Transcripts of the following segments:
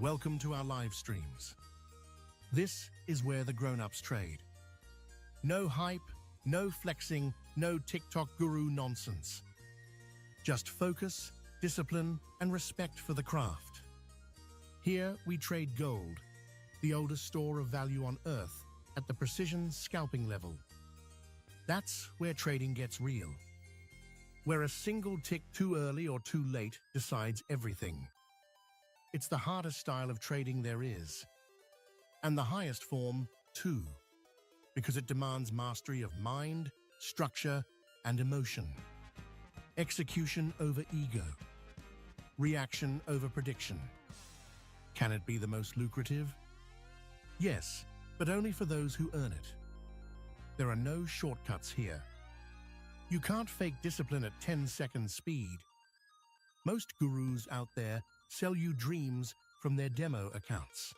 Welcome to our live streams. This is where the grown-ups trade. No hype, no flexing, no TikTok guru nonsense. Just focus, discipline, and respect for the craft. Here we trade gold, the oldest store of value on Earth, at the precision scalping level. That's where trading gets real. Where a single tick too early or too late decides everything. It's the hardest style of trading there is. And the highest form, too. Because it demands mastery of mind, structure, and emotion. Execution over ego. Reaction over prediction. Can it be the most lucrative? Yes, but only for those who earn it. There are no shortcuts here. You can't fake discipline at 10-second speed. Most gurus out there sell you dreams from their demo accounts.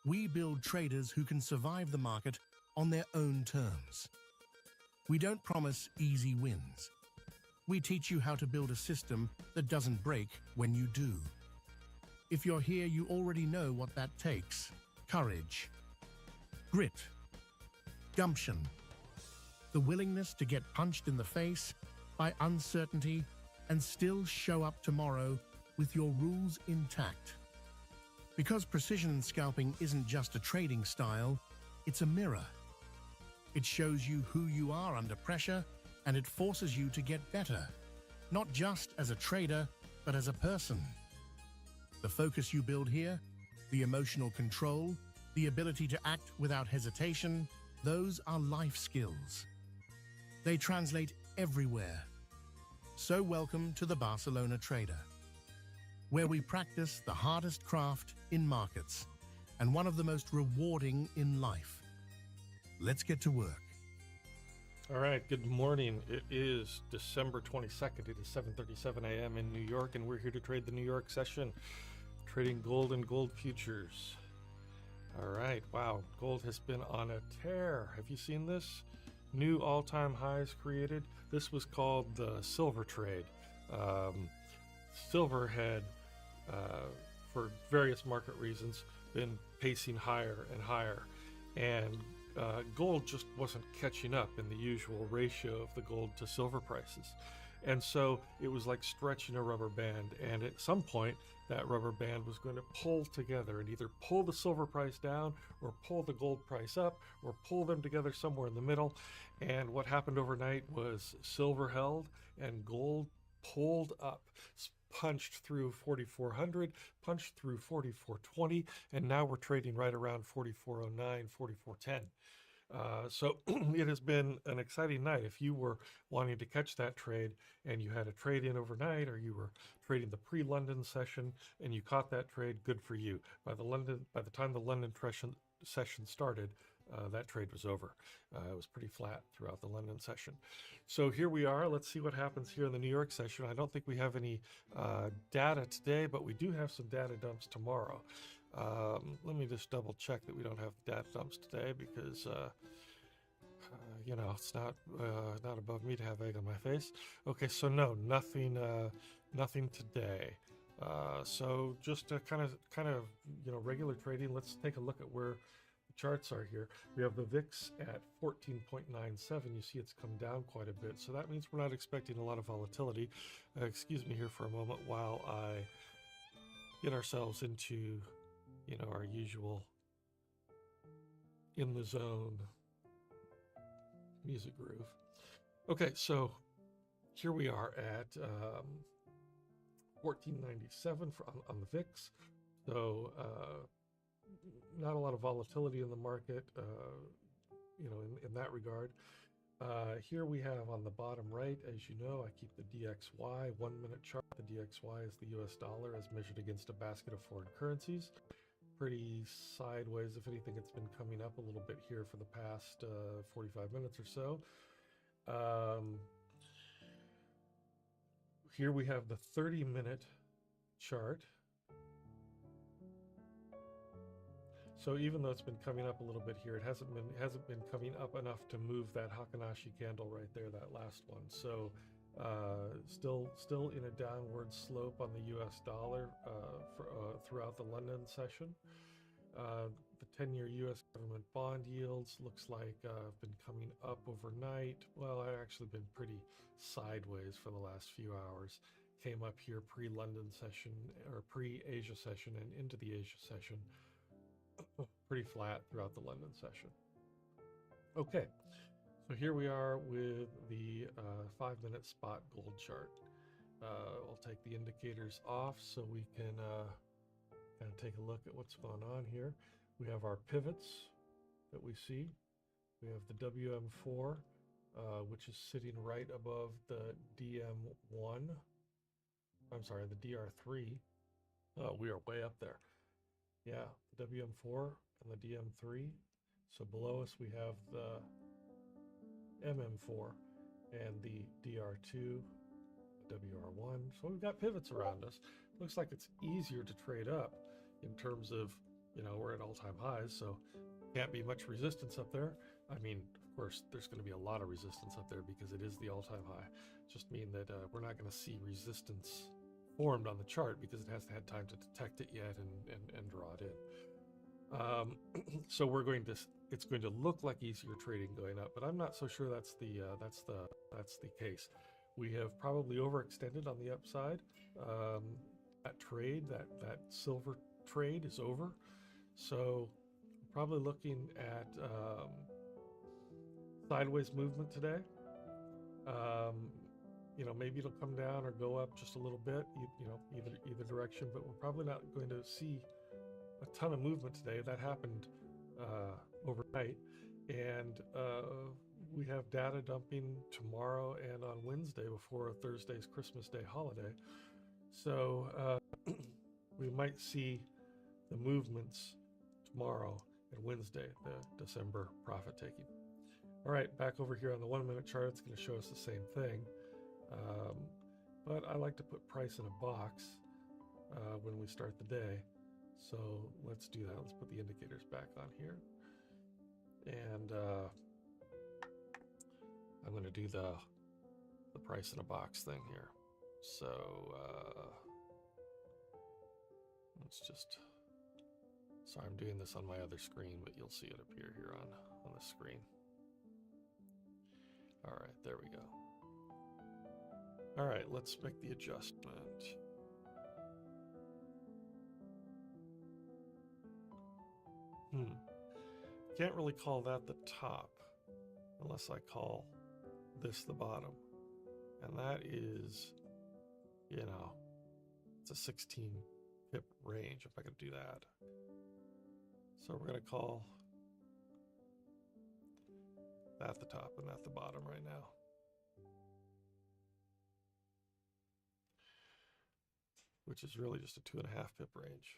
We build traders who can survive the market on their own terms. We don't promise easy wins. We teach you how to build a system that doesn't break when you do. If you're here, you already know what that takes. Courage, grit, gumption, the willingness to get punched in the face by uncertainty and still show up tomorrow with your rules intact. Because precision scalping isn't just a trading style, it's a mirror. It shows you who you are under pressure, and it forces you to get better, not just as a trader, but as a person. The focus you build here, the emotional control, the ability to act without hesitation, those are life skills. They translate everywhere. So welcome to the Barcelona Trader, where we practice the hardest craft in markets and one of the most rewarding in life. Let's get to work. All right, good morning. It is December 22nd. It is 7:37 a.m. in New York, and we're here to trade the New York session, trading gold and gold futures. All right, wow, gold has been on a tear. Have you seen this? New all-time highs created. This was called the silver trade. Silver had, for various market reasons, been pacing higher and higher, and gold just wasn't catching up in the usual ratio of the gold to silver prices. And so it was like stretching a rubber band, and at some point that rubber band was going to pull together and either pull the silver price down or pull the gold price up or pull them together somewhere in the middle. And what happened overnight was silver held and gold pulled up, punched through 4,400, punched through 4,420, and now we're trading right around 4,409, 4,410. So it has been an exciting night. If you were wanting to catch that trade and you had a trade in overnight, or you were trading the pre-London session and you caught that trade, good for you. By the time the London session started, that trade was over. It was pretty flat throughout the London session. So here we are. Let's see what happens here in the New York session. I don't think we have any data today, but we do have some data dumps tomorrow. Let me just double check that we don't have data dumps today, because you know, it's not above me to have egg on my face. Okay, so no, nothing today. So just kind of regular trading. Let's take a look at where the charts are here. We have the VIX at 14.97. You see it's come down quite a bit, so that means we're not expecting a lot of volatility. Excuse me here for a moment while I get ourselves into our usual in the zone music groove. Okay, so here we are at 1497 on the VIX. So not a lot of volatility in the market, in that regard. Here we have on the bottom right, as you know, I keep the DXY 1 minute chart. The DXY is the US dollar as measured against a basket of foreign currencies. Pretty sideways. If anything, it's been coming up a little bit here for the past 45 minutes or so. Here we have the 30-minute chart. So even though it's been coming up a little bit here, it hasn't been coming up enough to move that Hakanashi candle right there, that last one. So Still in a downward slope on the U.S. dollar throughout the London session. The 10-year U.S. government bond yields looks like have been coming up overnight. Well, I've actually been pretty sideways for the last few hours. Came up here pre-London session or pre-Asia session and into the Asia session. Pretty flat throughout the London session. Okay, so here we are with the 5-minute spot gold chart. I'll take the indicators off so we can kind of take a look at what's going on here. We have our pivots that we see. We have the WM4, which is sitting right above the DM1. I'm sorry, the DR3. Oh, we are way up there. Yeah, the WM4 and the DM3. So below us we have the MM4 and the DR2, the WR1. So we've got pivots around us. Looks like it's easier to trade up in terms of, you know, we're at all-time highs, so can't be much resistance up there. I mean, of course, there's going to be a lot of resistance up there because it is the all-time high. Just mean that we're not going to see resistance formed on the chart because it hasn't had time to detect it yet and draw it in. So it's going to look like easier trading going up, but I'm not so sure that's the case. We have probably overextended on the upside. That trade, that silver trade is over. So probably looking at sideways movement today. You know, maybe it'll come down or go up just a little bit, you know, either direction, but we're probably not going to see a ton of movement today. That happened overnight, and we have data dumping tomorrow and on Wednesday before Thursday's Christmas Day holiday. So we might see the movements tomorrow and Wednesday, the December profit taking. All right, back over here on the 1-minute chart, it's going to show us the same thing. But I like to put price in a box when we start the day. So let's do that. Let's put the indicators back on here. And I'm going to do the price in a box thing here. So let's just, sorry, I'm doing this on my other screen, but you'll see it appear here on the screen. All right, there we go. All right, let's make the adjustment. Can't really call that the top unless I call this the bottom. And that is, you know, it's a 16 pip range if I could do that. So we're going to call that the top and that the bottom right now. Which is really just a 2.5 pip range.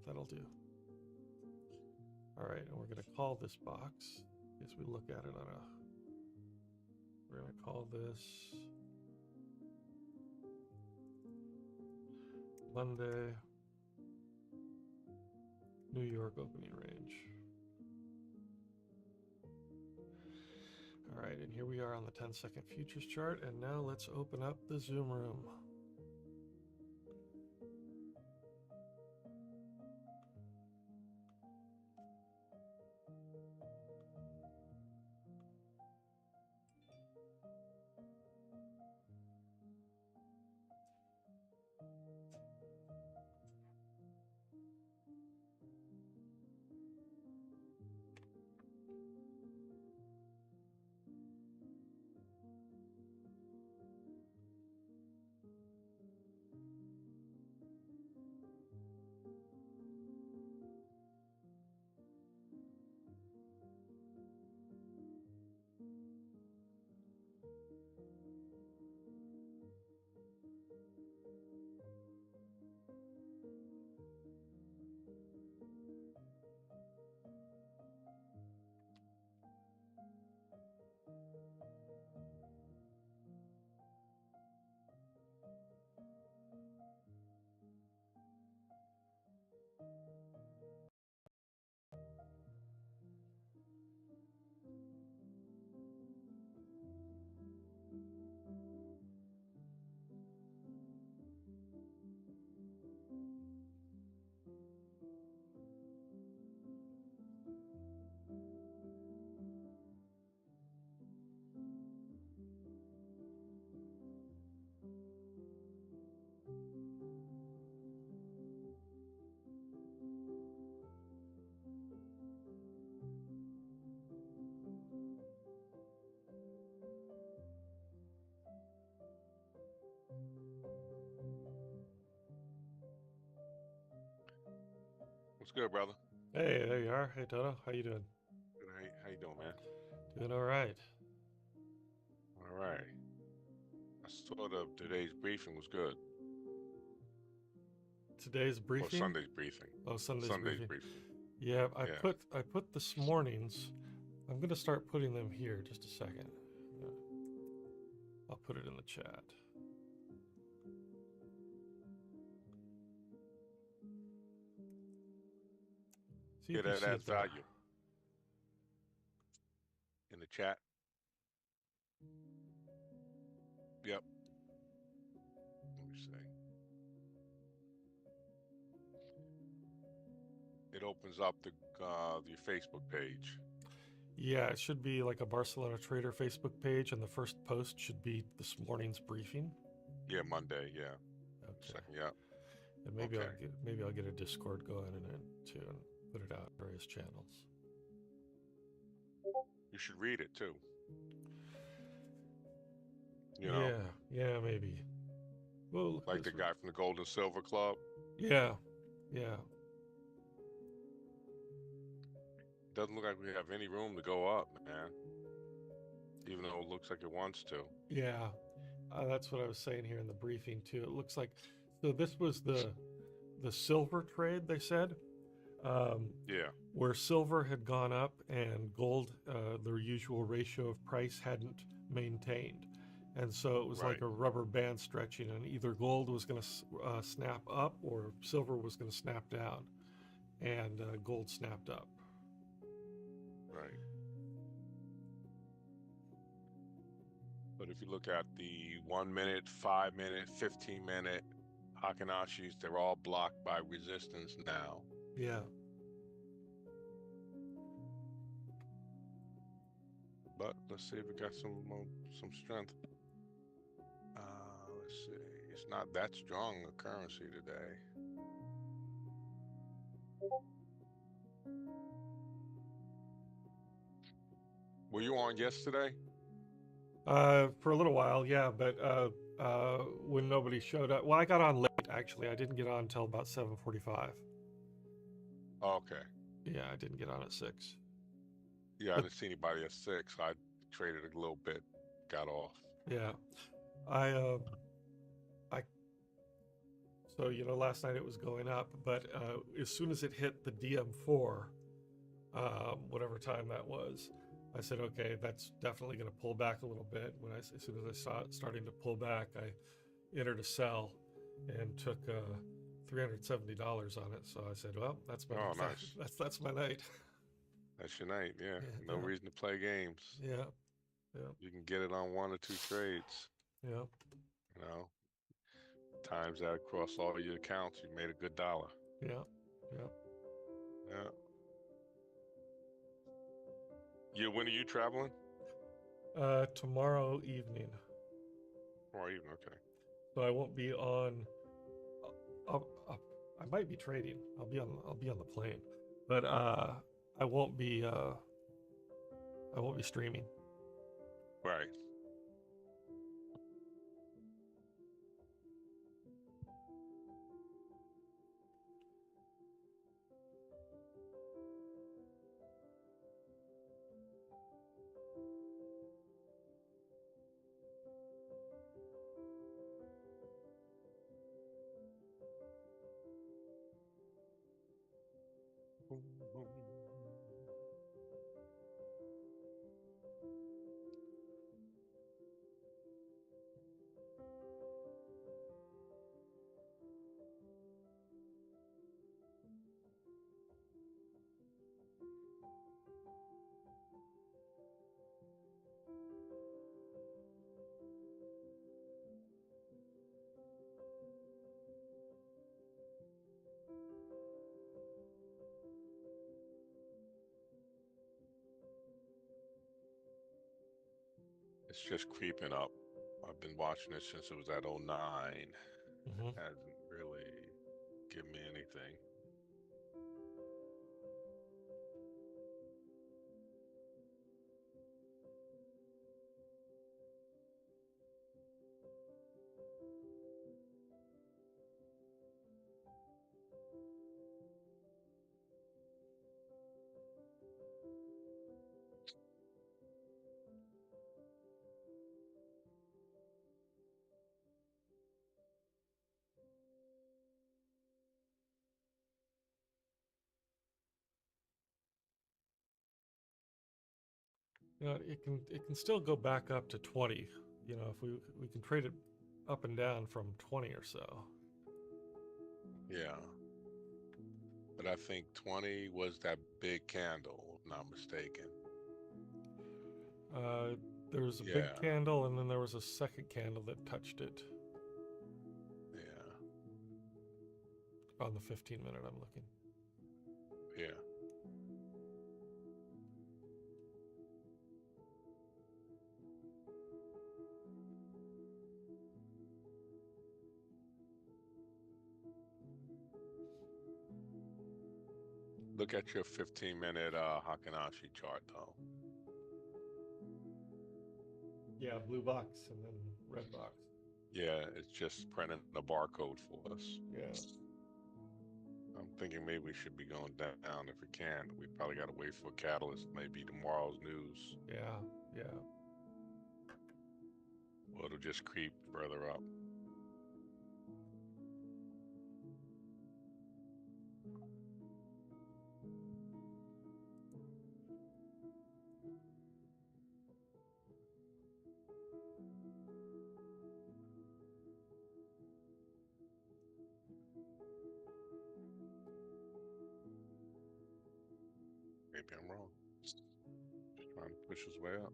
That'll do. All right, and we're going to call this box as we look at it on a, we're going to call this Monday, New York opening range. All right, and here we are on the 10-second futures chart, and now let's open up the Zoom room. What's good, brother? Hey, there you are. Hey, Tono. How you doing? Good. How you doing, man? Doing all right. All right. I saw today's briefing was good. Today's Or briefing? Sunday's briefing. Oh, Sunday's Sunday's briefing. briefing. Yeah, Yeah. I put this morning's. I'm gonna start putting them here. Just a second. Yeah. I'll put it in the chat. See Yeah, if you that see adds it there. value. In the chat. Yep. Let me see. It opens up the your Facebook page. Yeah, it should be like a Barcelona Trader Facebook page, and the first post should be this morning's briefing. Yeah, Monday. Yeah. Okay. Second. Yeah. And maybe Okay. I'll get a Discord going in it too, and put it out on various channels. You should read it too. You Yeah, know, yeah, maybe. Well, look at like the this guy from the Gold and Silver Club. Yeah, yeah. Doesn't look like we have any room to go up, man. Even though it looks like it wants to. Yeah, that's what I was saying here in the briefing too. It looks like so. This was the silver trade they said, Yeah. where silver had gone up and gold, their usual ratio of price hadn't maintained, and so it was like Right. a rubber band stretching, and either gold was going to snap up or silver was going to snap down, and gold snapped up. Right. But if you look at the 1 minute, 5 minute, 15 minute Hakinashis, they're all blocked by resistance now. Yeah. But let's see if we got some strength. Let's see. It's not that strong a currency today. Were you on yesterday? For a little while, yeah, but when nobody showed up, well, I got on late actually. I didn't get on until about 7:45. Okay. Yeah, I didn't get on at 6. Yeah, I But didn't see anybody at 6. I traded a little bit, got off. yeah, I so last night it was going up, but as soon as it hit the DM4, whatever time that was, I said, okay, that's definitely going to pull back a little bit. As soon as I saw it starting to pull back, I entered a sell and took $370 on it. So I said, well, that's my Nice. that's my night. That's your night, yeah. Yeah, No yeah. reason to play games. Yeah, yeah, You can get it on 1 or 2 trades. yeah. You know, times that across all your accounts, you made a good dollar. Yeah, yeah. Yeah. When are you traveling? Tomorrow evening. Tomorrow evening, okay. So I won't be on. I might be trading. I'll be on the plane, but I won't be streaming. Right. Boom, boom. It's just creeping up. I've been watching it since it was at 09. Mm-hmm. Hasn't really given me anything. You know, it can still go back up to 20. You know, if we can trade it up and down from 20 or so. Yeah. But I think 20 was that big candle, if not mistaken. There was a big Yeah. candle, and then there was a second candle that touched it Yeah. on the 15-minute. I'm looking. Yeah. Look at your 15-minute Hakanashi chart, though. Yeah, blue box and then red box. Yeah, it's just printing the barcode for us. Yeah. I'm thinking maybe we should be going down if we can. We probably got to wait for a catalyst, maybe tomorrow's news. Yeah. Yeah. Or it'll just creep further up. Maybe I'm wrong. Just trying to push his way up.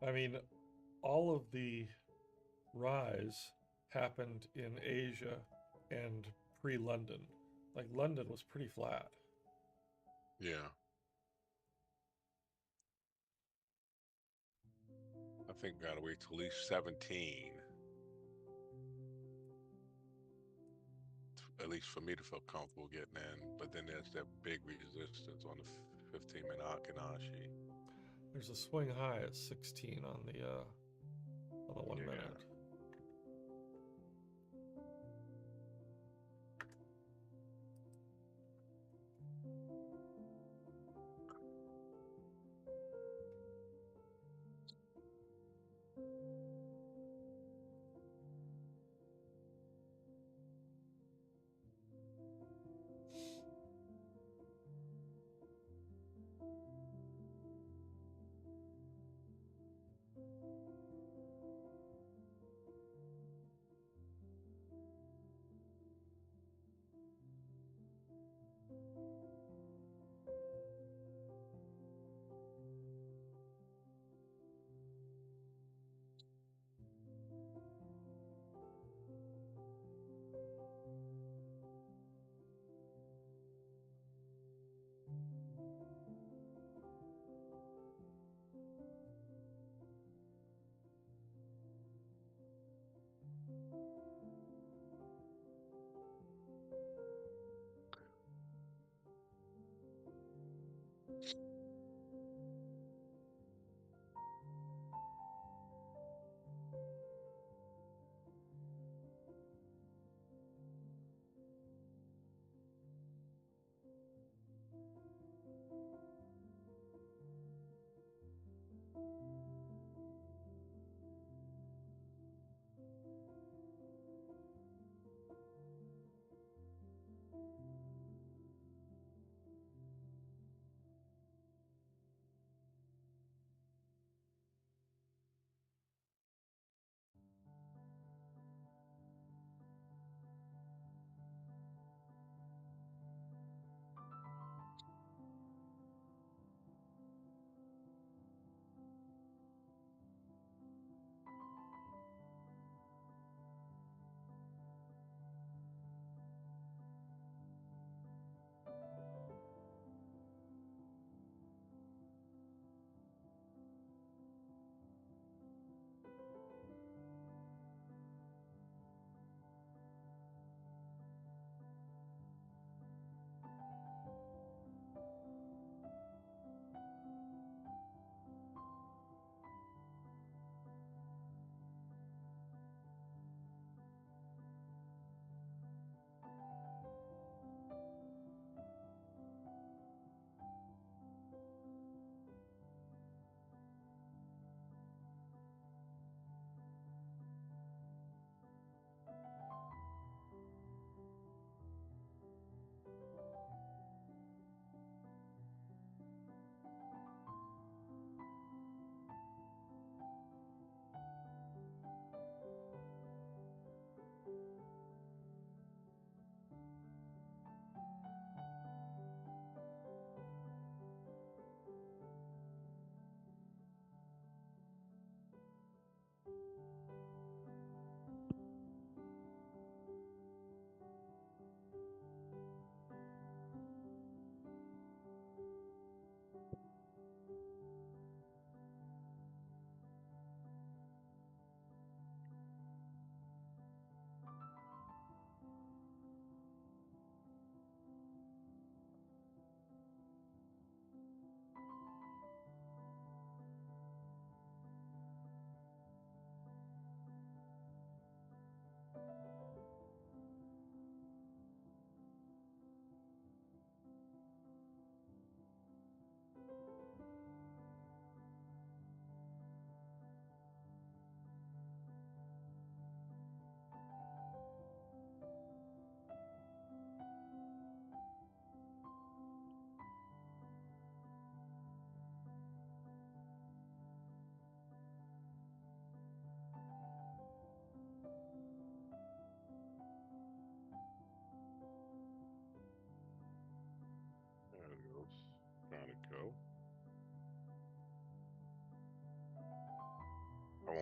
I mean, all of the rise happened in Asia and pre-London. Like London was pretty flat. Yeah. I think we gotta wait till at least 17. At least for me to feel comfortable getting in. But then there's that big resistance on the 15-minute Akinashi. There's a swing high at 16 on the 1 Yeah. minute.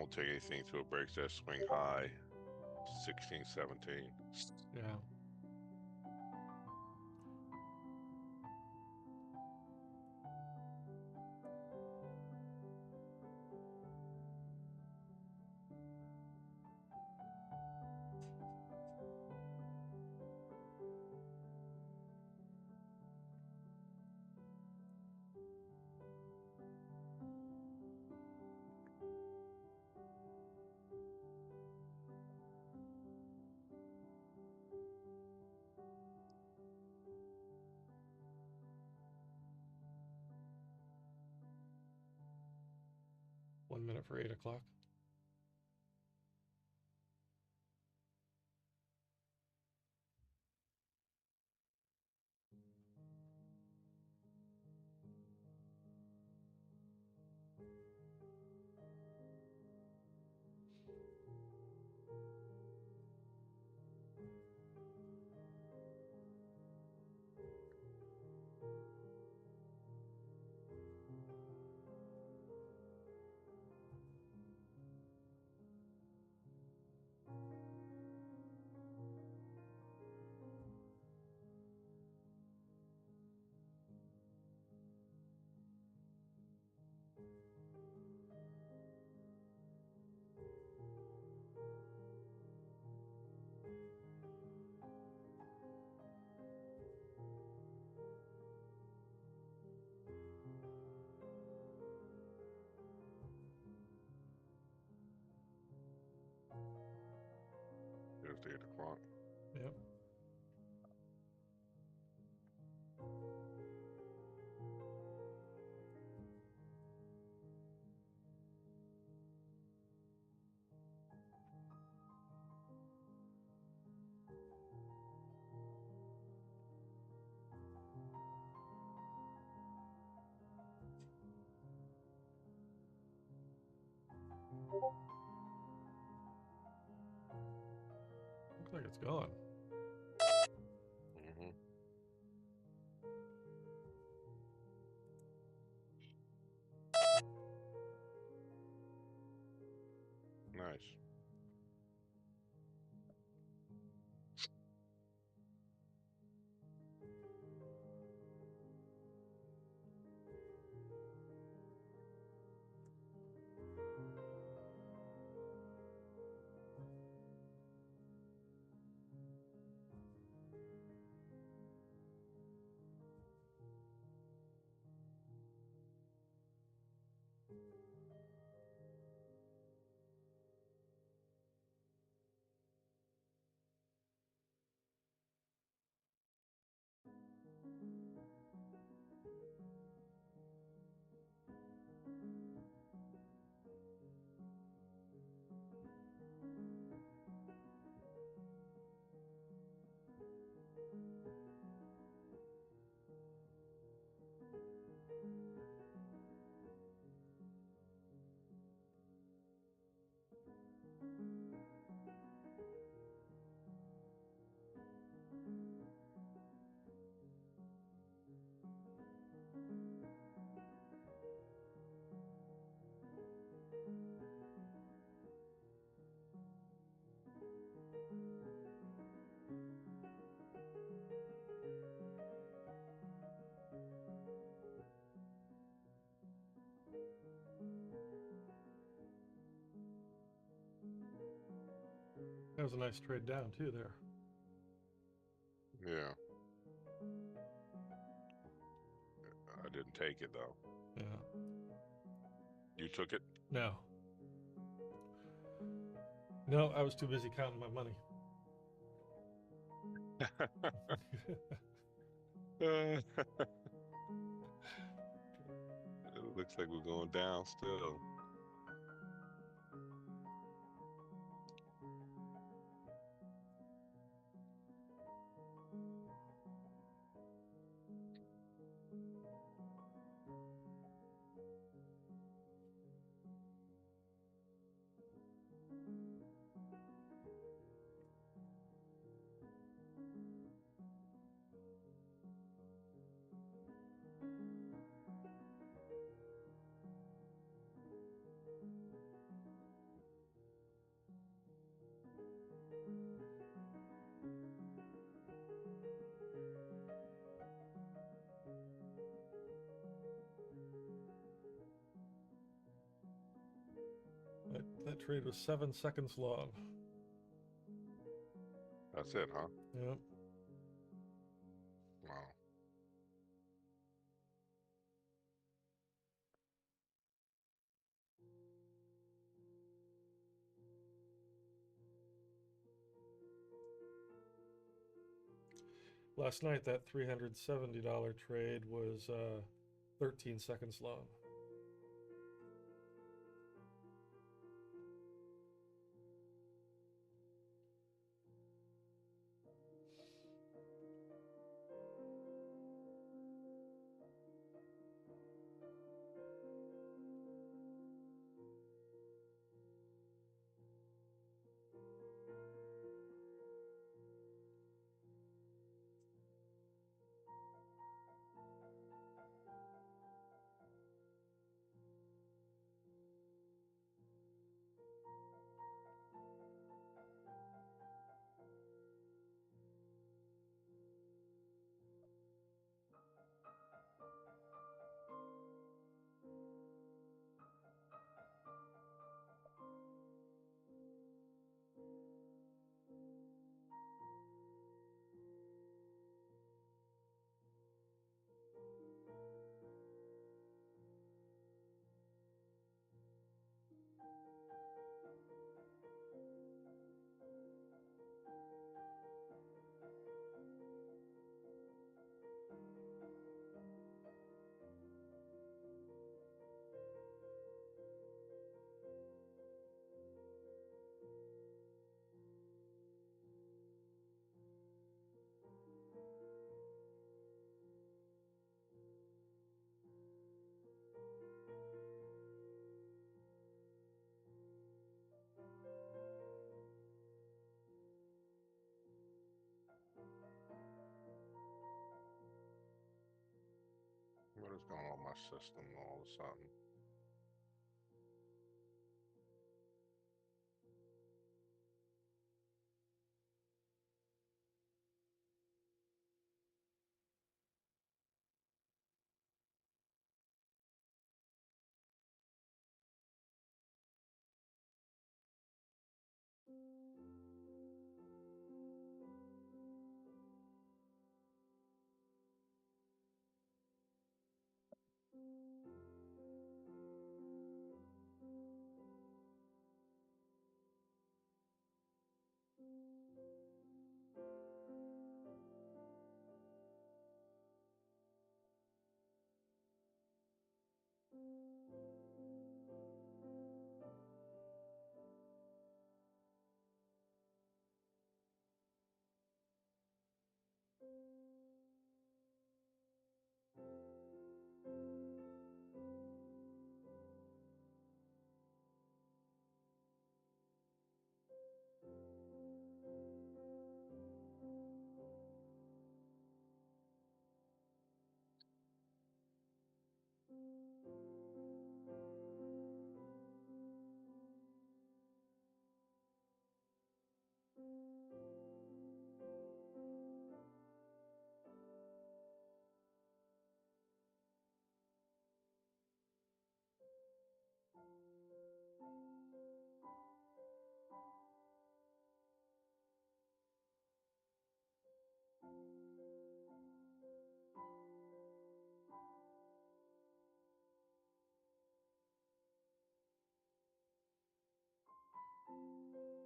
won't take anything till it breaks that swing high, 16, 17. Yeah. One minute for 8 o'clock. There's the 8 o'clock. Yep. Looks like it's gone. Mm-hmm. Nice. That was a nice trade down too there. Yeah. I didn't take it though. Yeah. You took it? No. No, I was too busy counting my money. It looks like we're going down still. trade was 7 seconds long. That's it, huh? Yep. Wow. Last night, that $370 trade was 13 seconds long. What is going on with my system all of a sudden?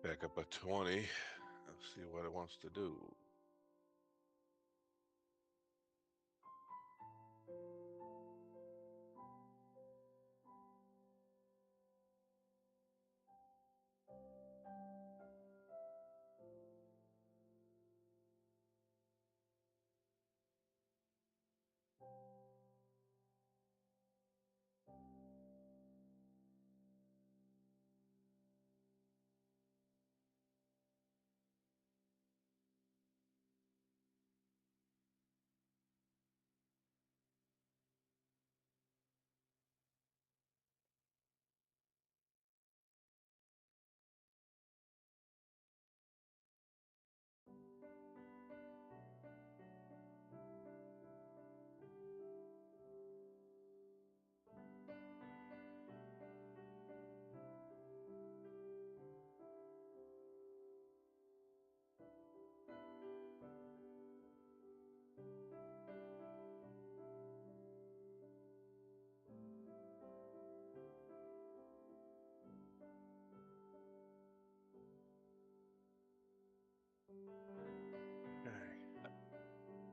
Back up at 20. Let's see what it wants to do.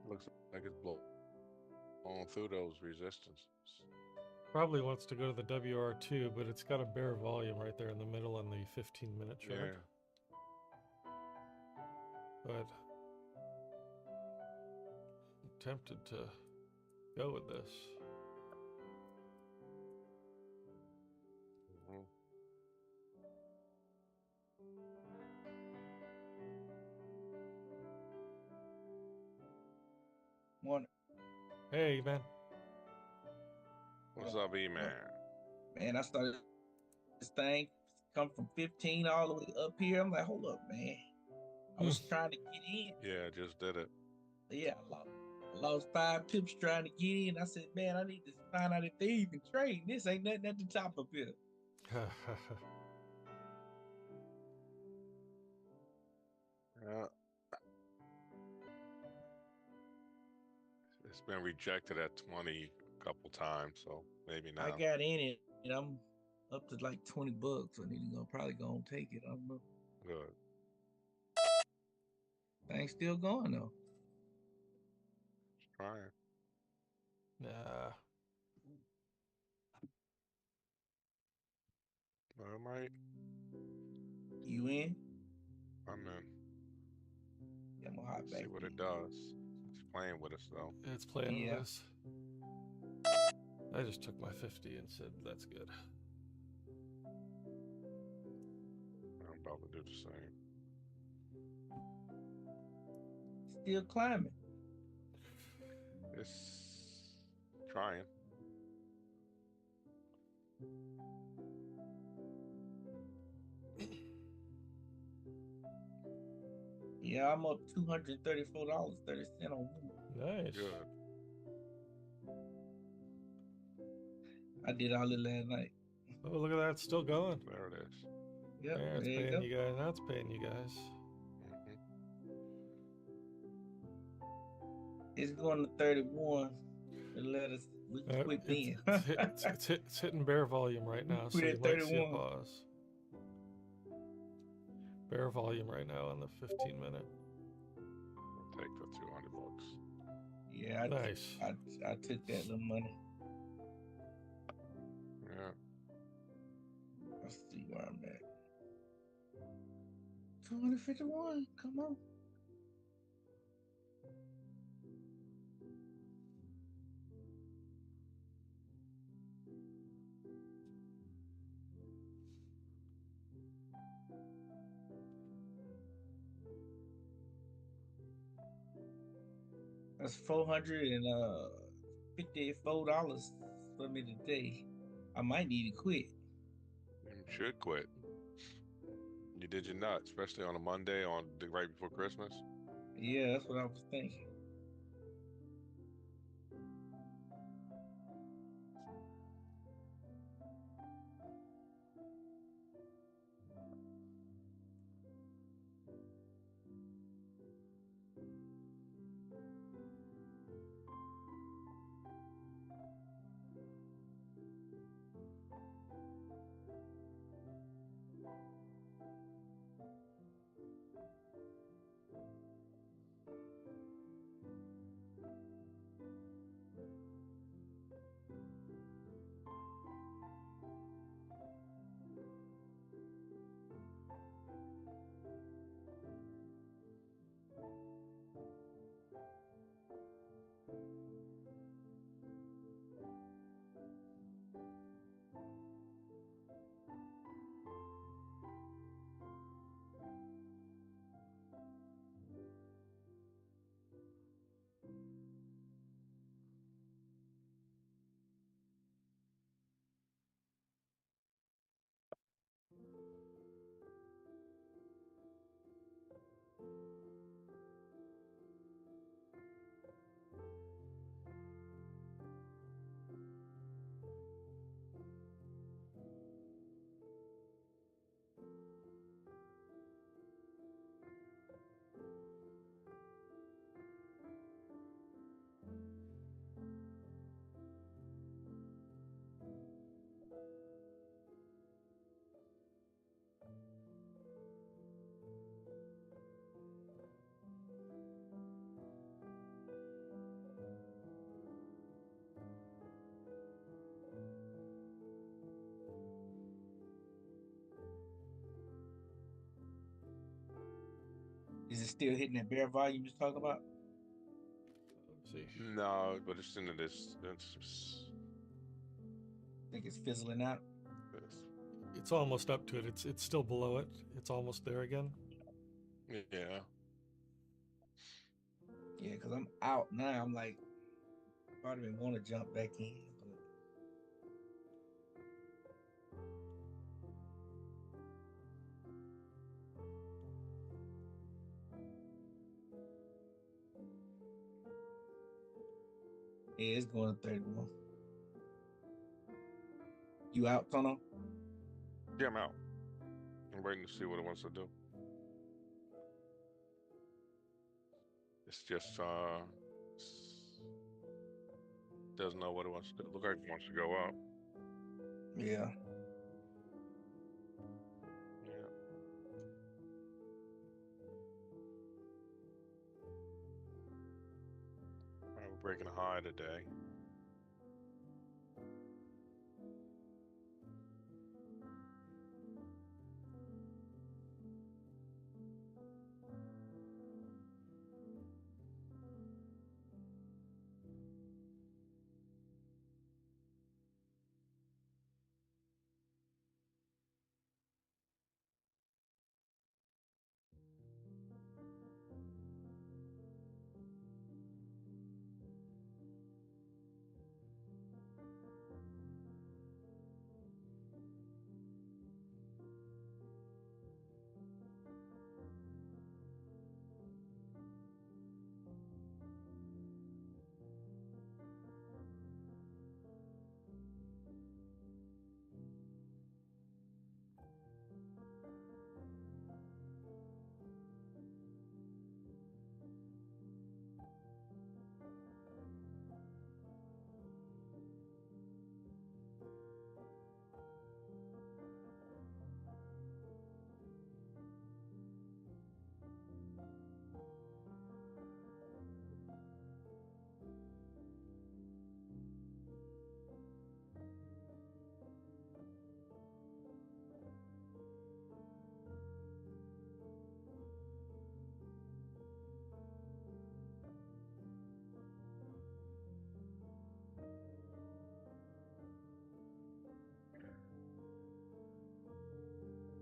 Looks like it's blowing through those resistances. Probably wants to go to the WR2, but it's got a bear volume right there in the middle on the 15-minute chart. Yeah. But I'm tempted to go with this. Mhm. Morning. Hey, man. What's up, E-Man? Man, I started this thing, come from 15 all the way up here. I'm like, hold up, man. I was trying to get in. Yeah, just did it. Yeah, I lost 5 pips trying to get in. I said, man, I need to find out if they even trade. This ain't nothing at the top of here. Yeah. It's been rejected at 20 a couple times, so maybe now. I got in it, and I'm up to like $20. I need to probably go and take it. I don't know. Good. Thing's still going though. Just trying. Nah. All right. You in? I'm in. Yeah, I'm gonna hop back See what in. it does. It's playing with us, though. It's playing Yeah. with us. I just took my 50 and said, that's good. I'm about to do the same. Still climbing. It's trying. Yeah, I'm up $234.30 on one. Nice. Good. I did all it last night. Oh, look at that. It's still going. There it is. Yep, There, it's there you paying go. you guys. Now it's paying you guys. Mhm. It's going to 31. And let us we can quit then. It's hitting bear volume right now, so Quit you at might see a 31. pause. Bear volume right now on the 15-minute. I'll take the $200. Yeah, Nice. I took that little money. Yeah. Let's see where I'm at. 251. Come on. That's $454 for me today. I might need to quit. You should quit. You did your nut, especially on a Monday right before Christmas. Yeah, that's what I was thinking. still hitting that bear volume you was talking about? Let's see. No, but it's into this. I think it's fizzling out. It's almost up to it. It's still below it. It's almost there again. Yeah. Yeah, because I'm out now. I'm like, part of me want to jump back in, but yeah, it's going to 31. You out, Tono? Yeah, I'm out. I'm waiting to see what it wants to do. It's just doesn't know what it wants to do. Look like it wants to go up. Yeah. Yeah. All right, we're breaking a high today.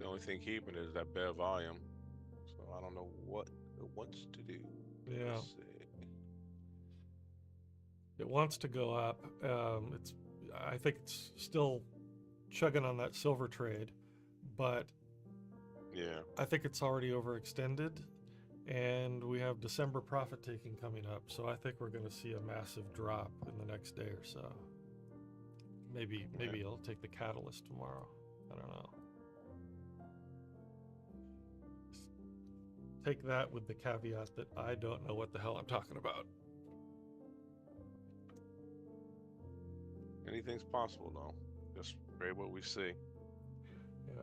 The only thing keeping it is that bear volume. So I don't know what it wants to do. Yeah. Let's see. It wants to go up. I think it's still chugging on that silver trade, but Yeah. I think it's already overextended, and we have December profit taking coming up. So I think we're going to see a massive drop in the next day or so. Maybe it'll take the catalyst tomorrow. I don't know. Take that with the caveat that I don't know what the hell I'm talking about. Anything's possible though. Just pray what we see. Yeah.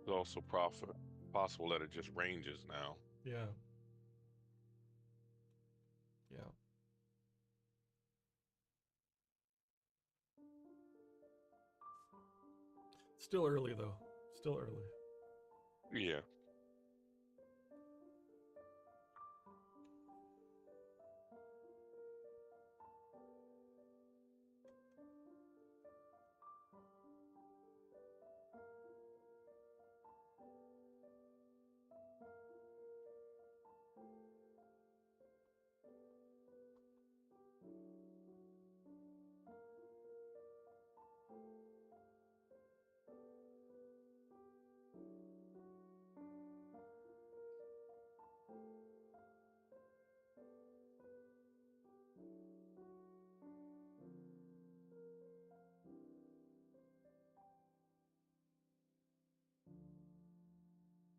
It's also possible that it just ranges now. Yeah. Yeah. Still early though. Still early. Yeah.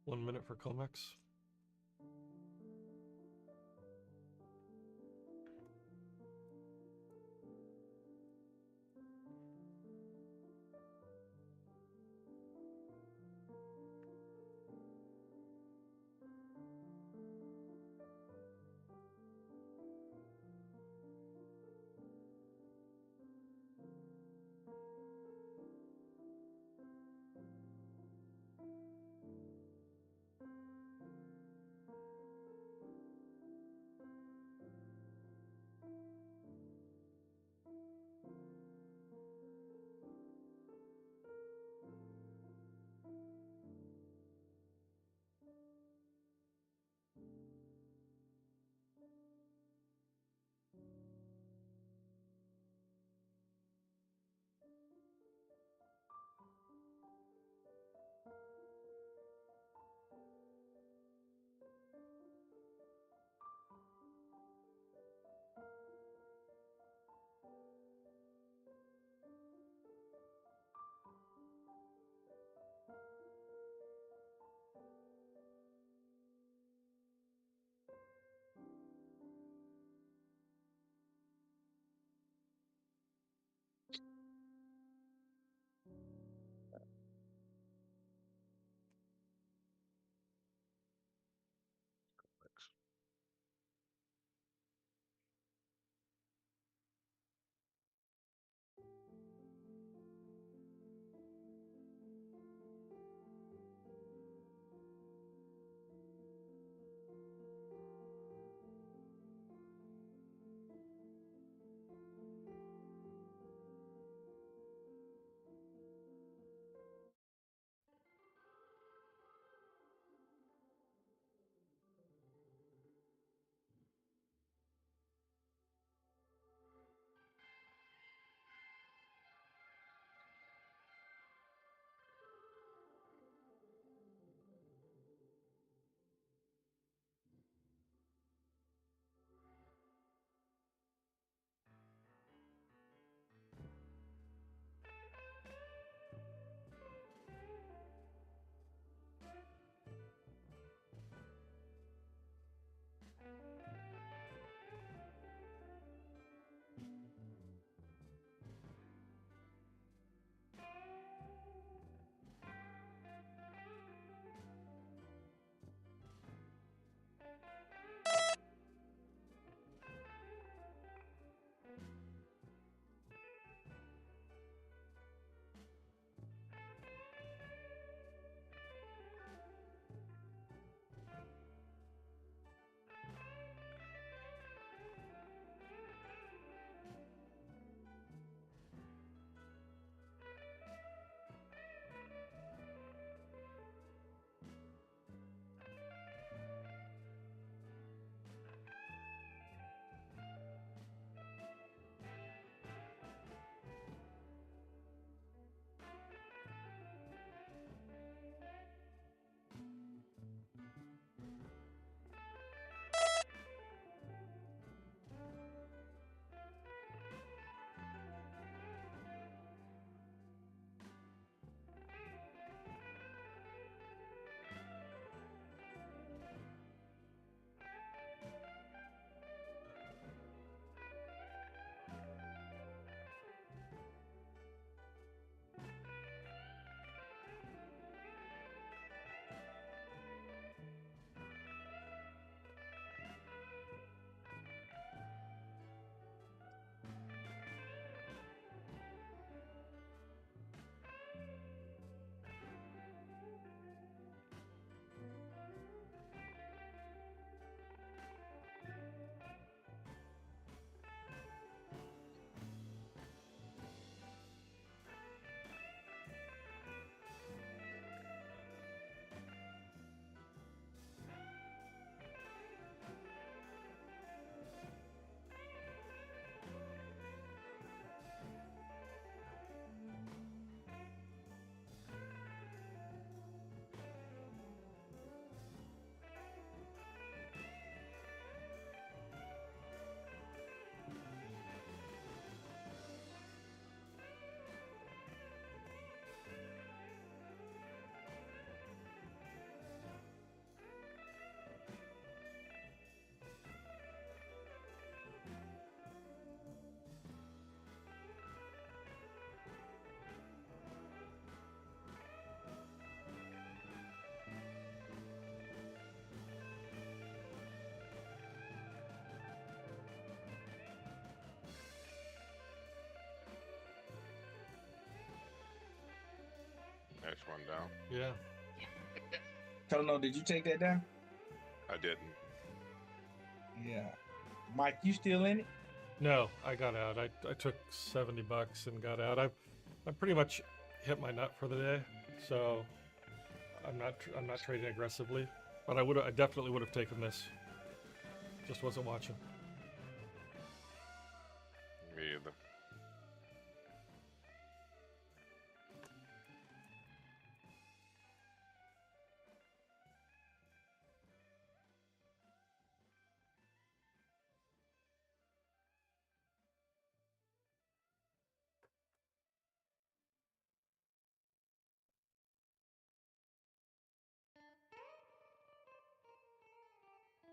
One minute for Comex. Next one down. Yeah. Tono, did you take that down? I didn't. Yeah. Mike, you still in it? No, I got out. I took $70 and got out. I pretty much hit my nut for the day, so I'm not trading aggressively. But I definitely would have taken this. Just wasn't watching. Me either.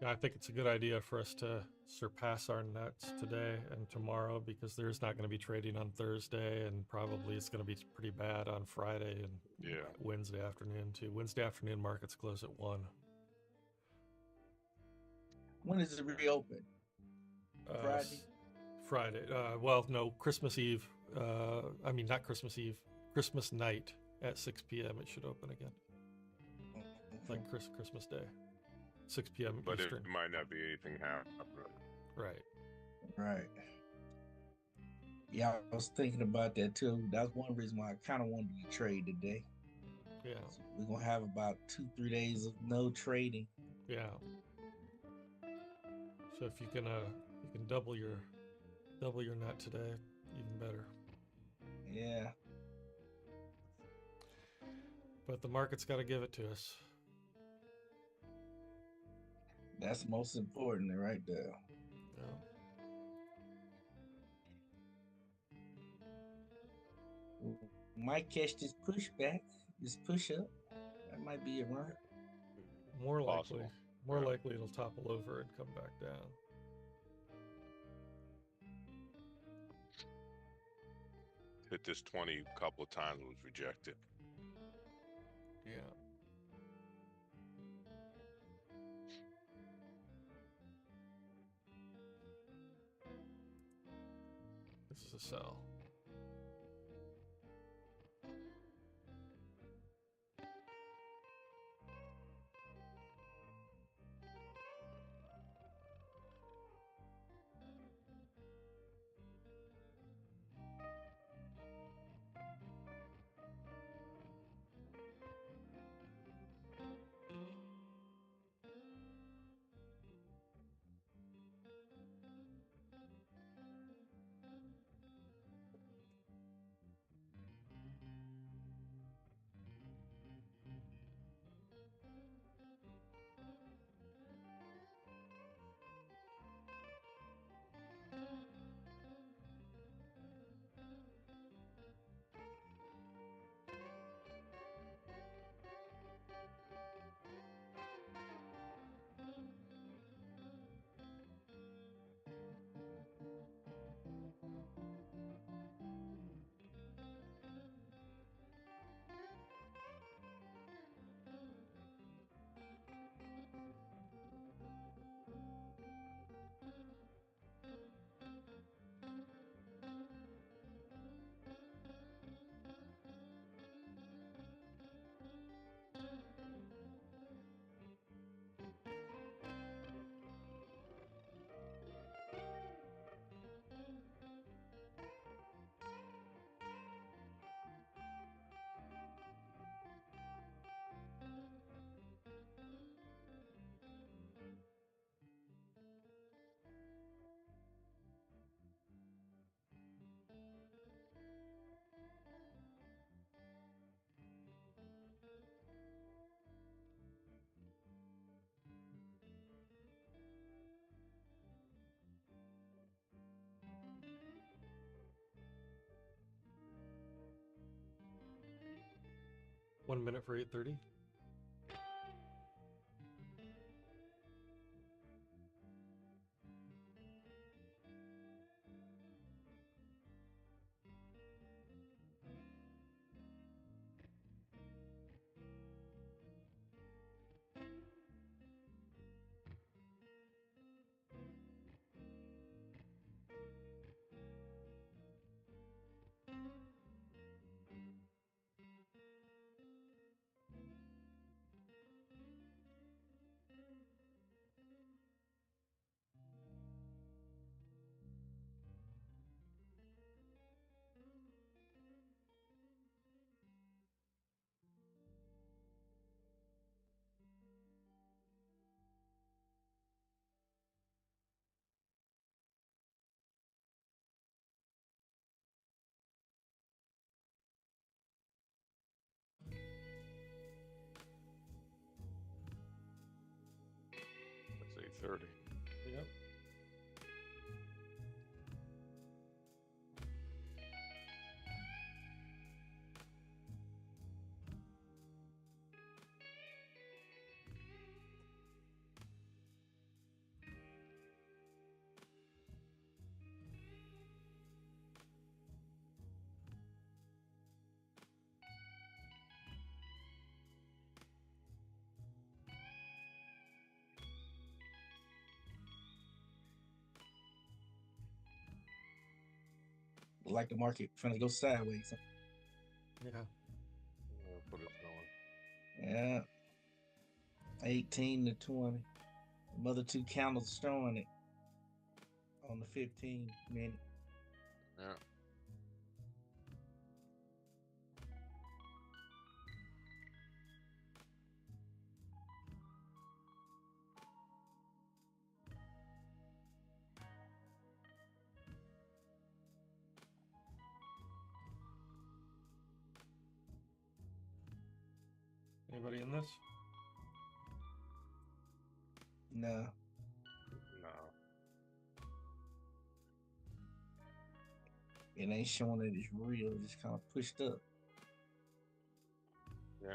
Yeah, I think it's a good idea for us to surpass our nuts today and tomorrow because there's not going to be trading on Thursday, and probably it's going to be pretty bad on Friday and Yeah. Wednesday afternoon too. Wednesday afternoon markets close at 1. When does it reopen? Friday? Friday. Well, no, Christmas Eve. I mean, not Christmas Eve. Christmas night at 6 p.m. It should open again. Like Christmas Day. 6 p.m. But Eastern. it might not be anything happening. Right. Right. Yeah, I was thinking about that too. That's one reason why I kind of wanted to trade today. Yeah. So we're gonna have about 2-3 days of no trading. Yeah. So if you can double your net today, even better. Yeah. But the market's got to give it to us. That's most important right there. Yeah. Might catch this pushback, this push up. That might be a run. More likely. Possible. More Yeah. likely it'll topple over and come back down. Hit this 20 a couple of times, was rejected. Yeah. This is a sell. One minute for 8:30. like the market trying to go sideways. Yeah. That's what it's doing. Yeah. 18 to 20. The other two candles showing it on the 15-minute. Yeah. Anybody in this? No. No. It ain't showing that it's real. It's just kind of pushed up. Yeah.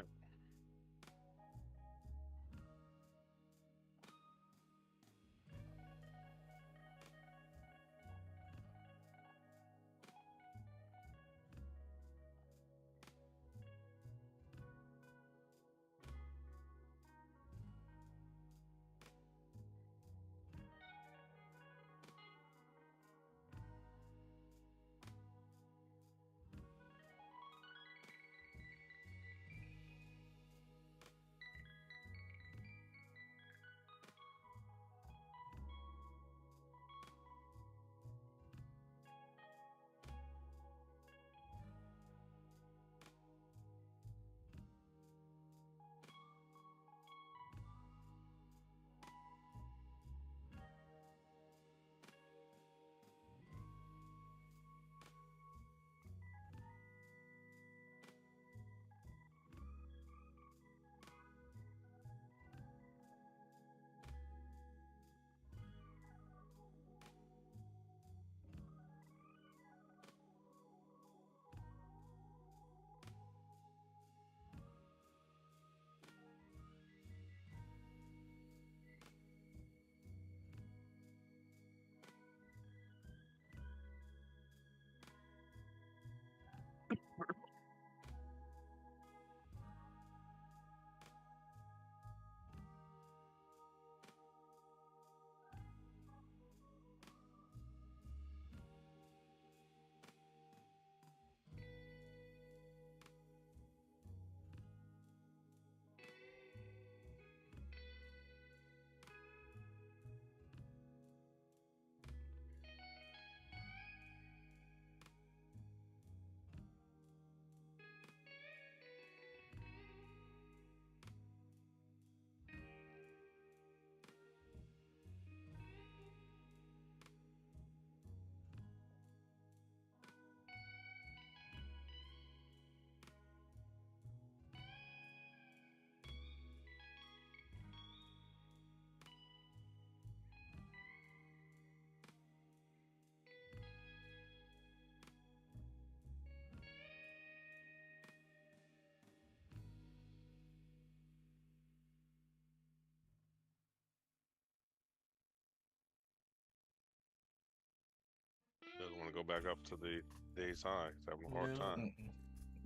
Doesn't want to go back up to the day's high. It's having a hard Yeah. time.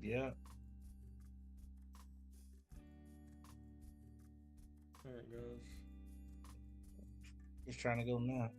Yeah. There it goes. It's trying to go now.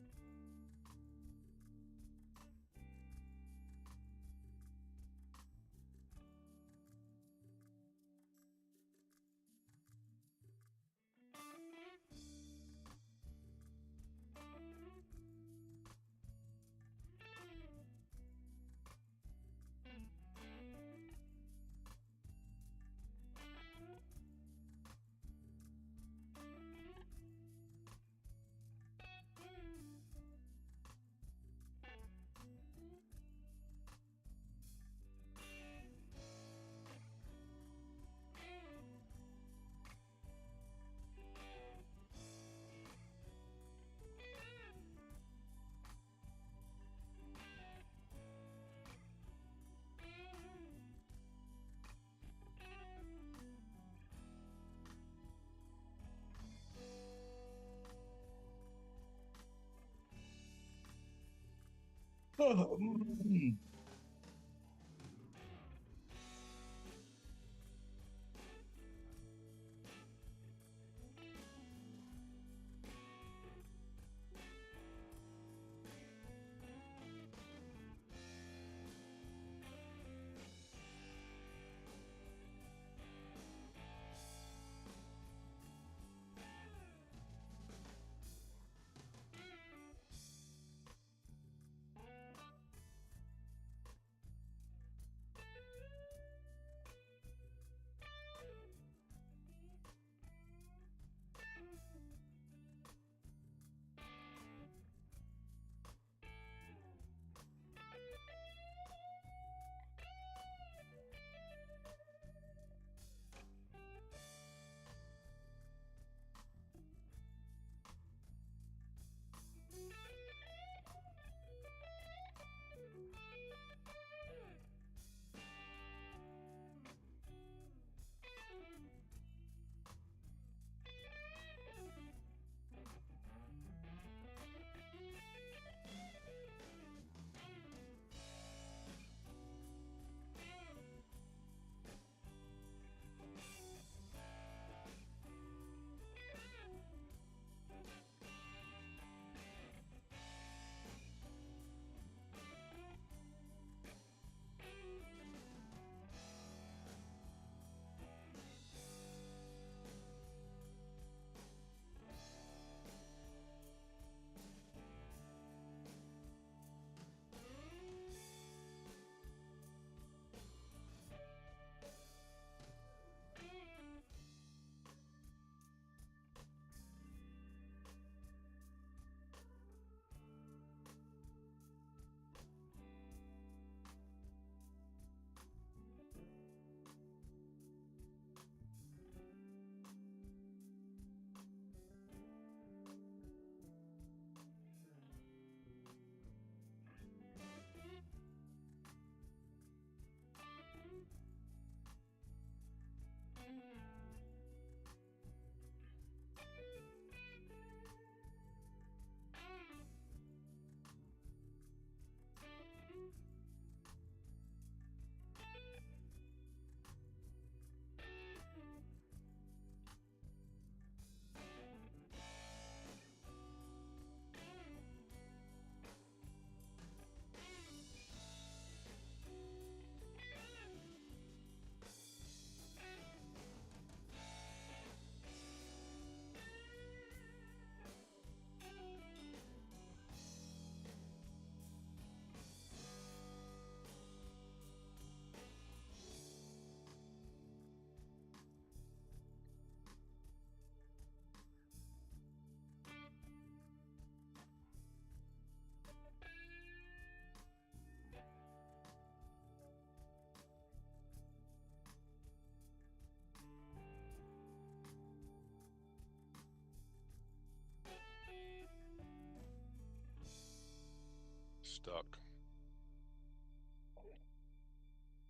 stuck.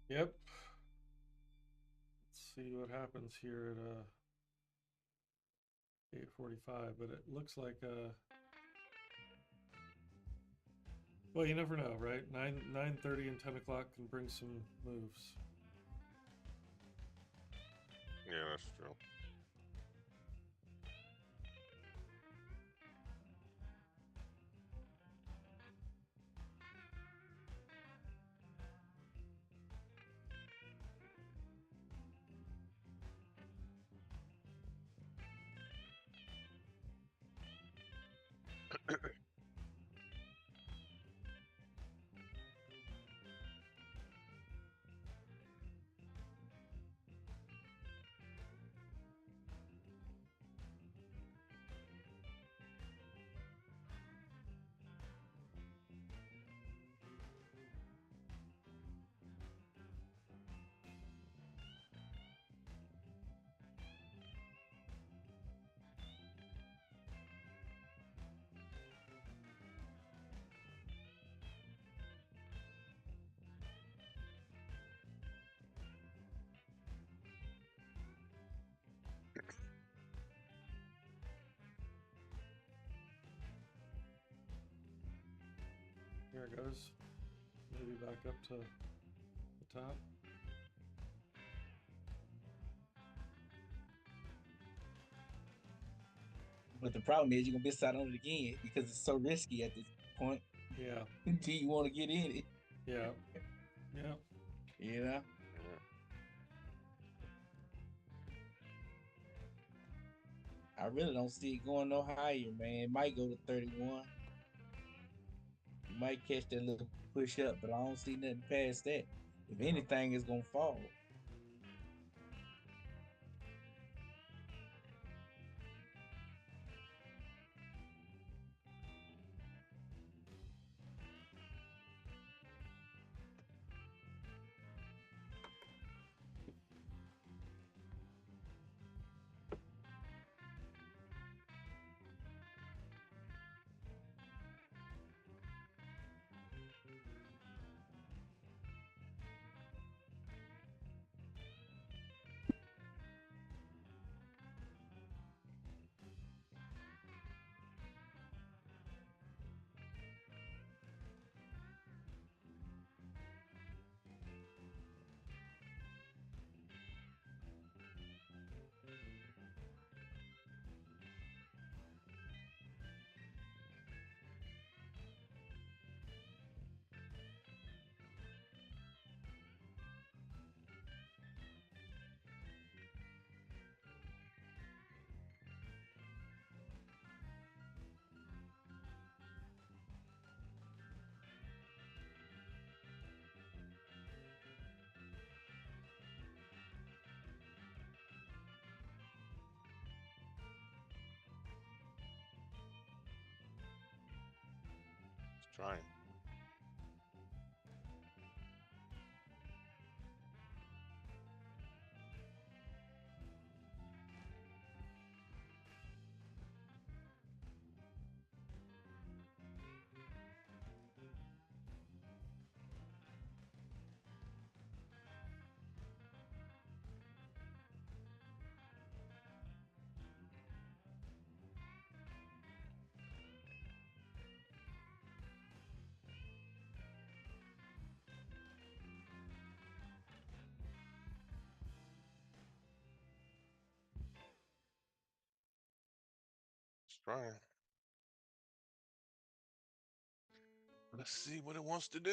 Yep. Let's see what happens here at 8:45, but it looks like well, you never know, right? 9:30 and 10 o'clock can bring some moves. Yeah, that's true. Here it goes. Maybe back up to the top. But the problem is you're gonna miss out on it again because it's so risky at this point. Yeah. Do you want to get in it? Yeah. Yeah. You know? Yeah. I really don't see it going no higher, man. It might go to 31. You might catch that little push up, but I don't see nothing past that. If anything, it's gonna fall. It's trying. It's trying. Let's see what it wants to do.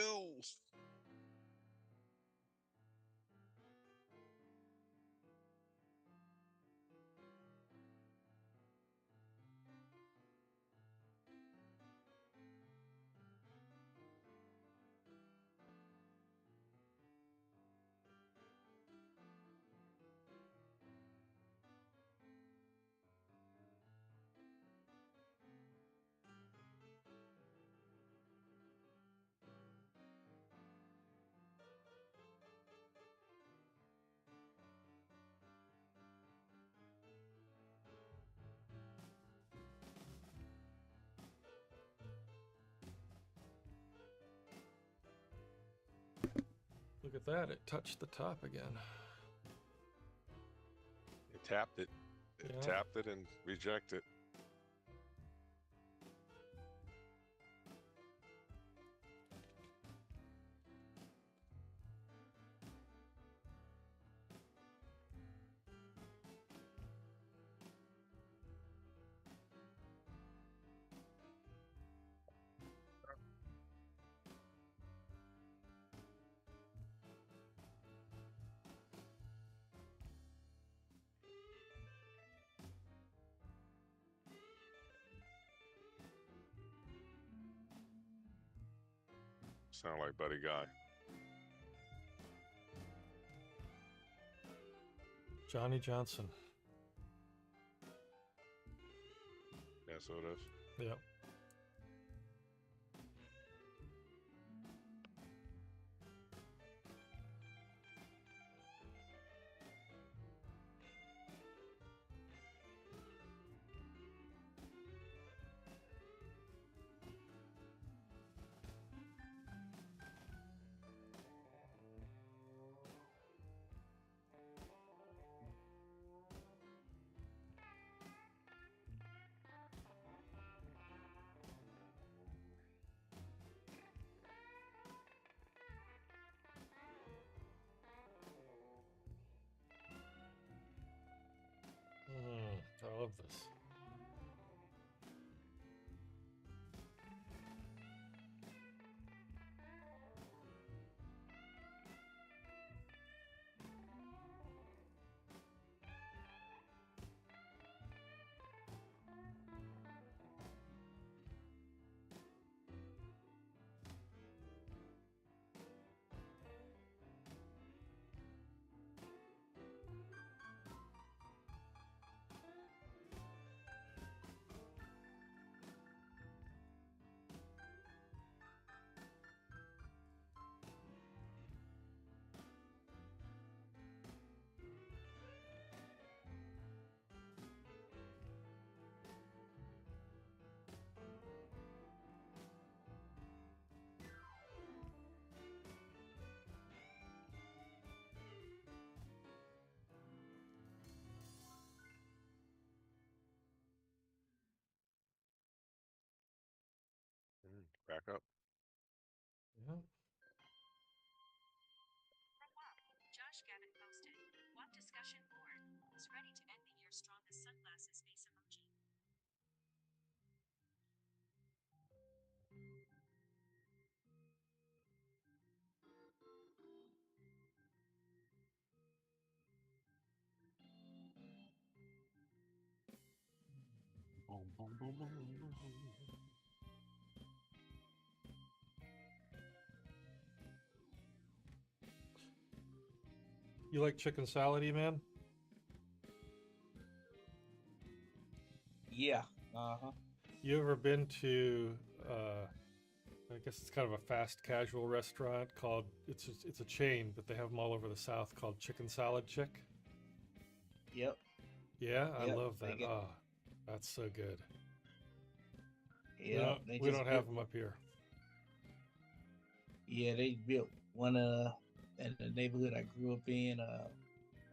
that, it touched the top again. It tapped it. It Yeah. tapped it and rejected. Sound like Buddy Guy. Johnny Johnson. That's what it is. Yep. I love this. Back up. Yeah. Josh Gavin posted, "What discussion board is ready to envy your strongest sunglasses face emoji." Boom, boom, boom, boom, boom, boom. You like chicken salad, man? Yeah. Uh-huh. You ever been to? I guess it's kind of a fast casual restaurant called. It's a chain, but they have them all over the South called Chicken Salad Chick. Yep. Yeah, I Yep. love They that. get- Oh, that's so good. Yeah. They We just don't have built- them up here. Yeah, they built one in the neighborhood I grew up in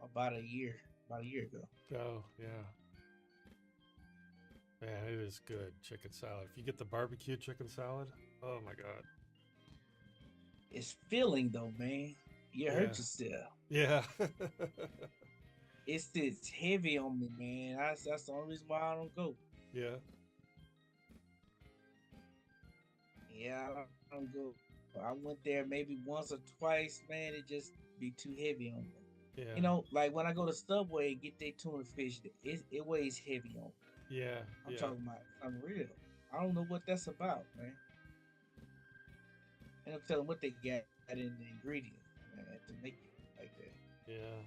about a year ago. Oh, yeah. Man, it is good chicken salad. If you get the barbecue chicken salad, oh my God. It's filling though, man. You Yeah. hurt yourself. Yeah. It's heavy on me, man. That's the only reason why I don't go. Yeah. Yeah, I don't go. I went there maybe once or twice, man. It just be too heavy on me. Yeah. You know, like when I go to Subway and get their tuna fish, it weighs heavy on me. Yeah. I'm Yeah. talking about unreal. I don't know what that's about, man. And I'm telling what they got in the ingredients, man, to make it like that. Yeah.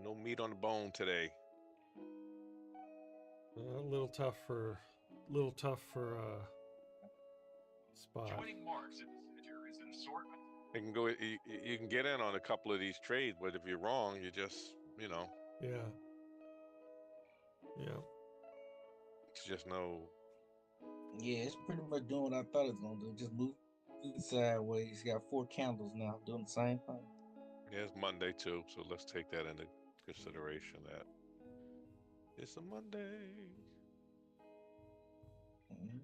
No meat on the bone today. A little tough for Spot. Joining marks at the center is an assortment. You can go. You can get in on a couple of these trades, but if you're wrong, you just, Yeah. Yeah. it's just no. Yeah, it's pretty much doing what I thought it was gonna do. Just move it sideways. Got 4 candles now, doing the same thing. Yeah, it's Monday too, so let's take that into consideration. That it's a Monday. Mhm.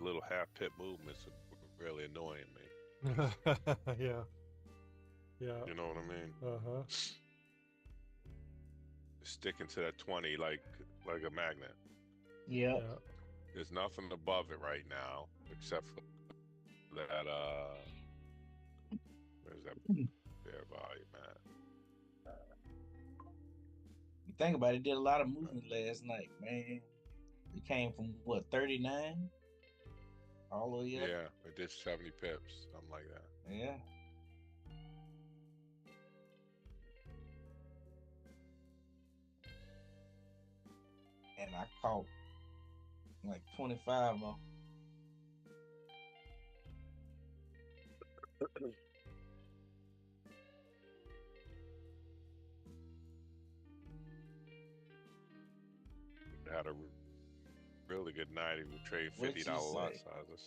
little half pip movements are really annoying me. Yeah. Yeah. You know what I mean? Uh-huh. Sticking to that 20 like a magnet. Yep. Yeah. There's nothing above it right now except for that where's that fair volume at? You think about it, did a lot of movement last night, man. It came from what, 39? All the way up? Yeah, it did 70 pips, something like that. Yeah. And I caught like 25 of them. Had a really good night. He would trade What $50 you lot say? sizes.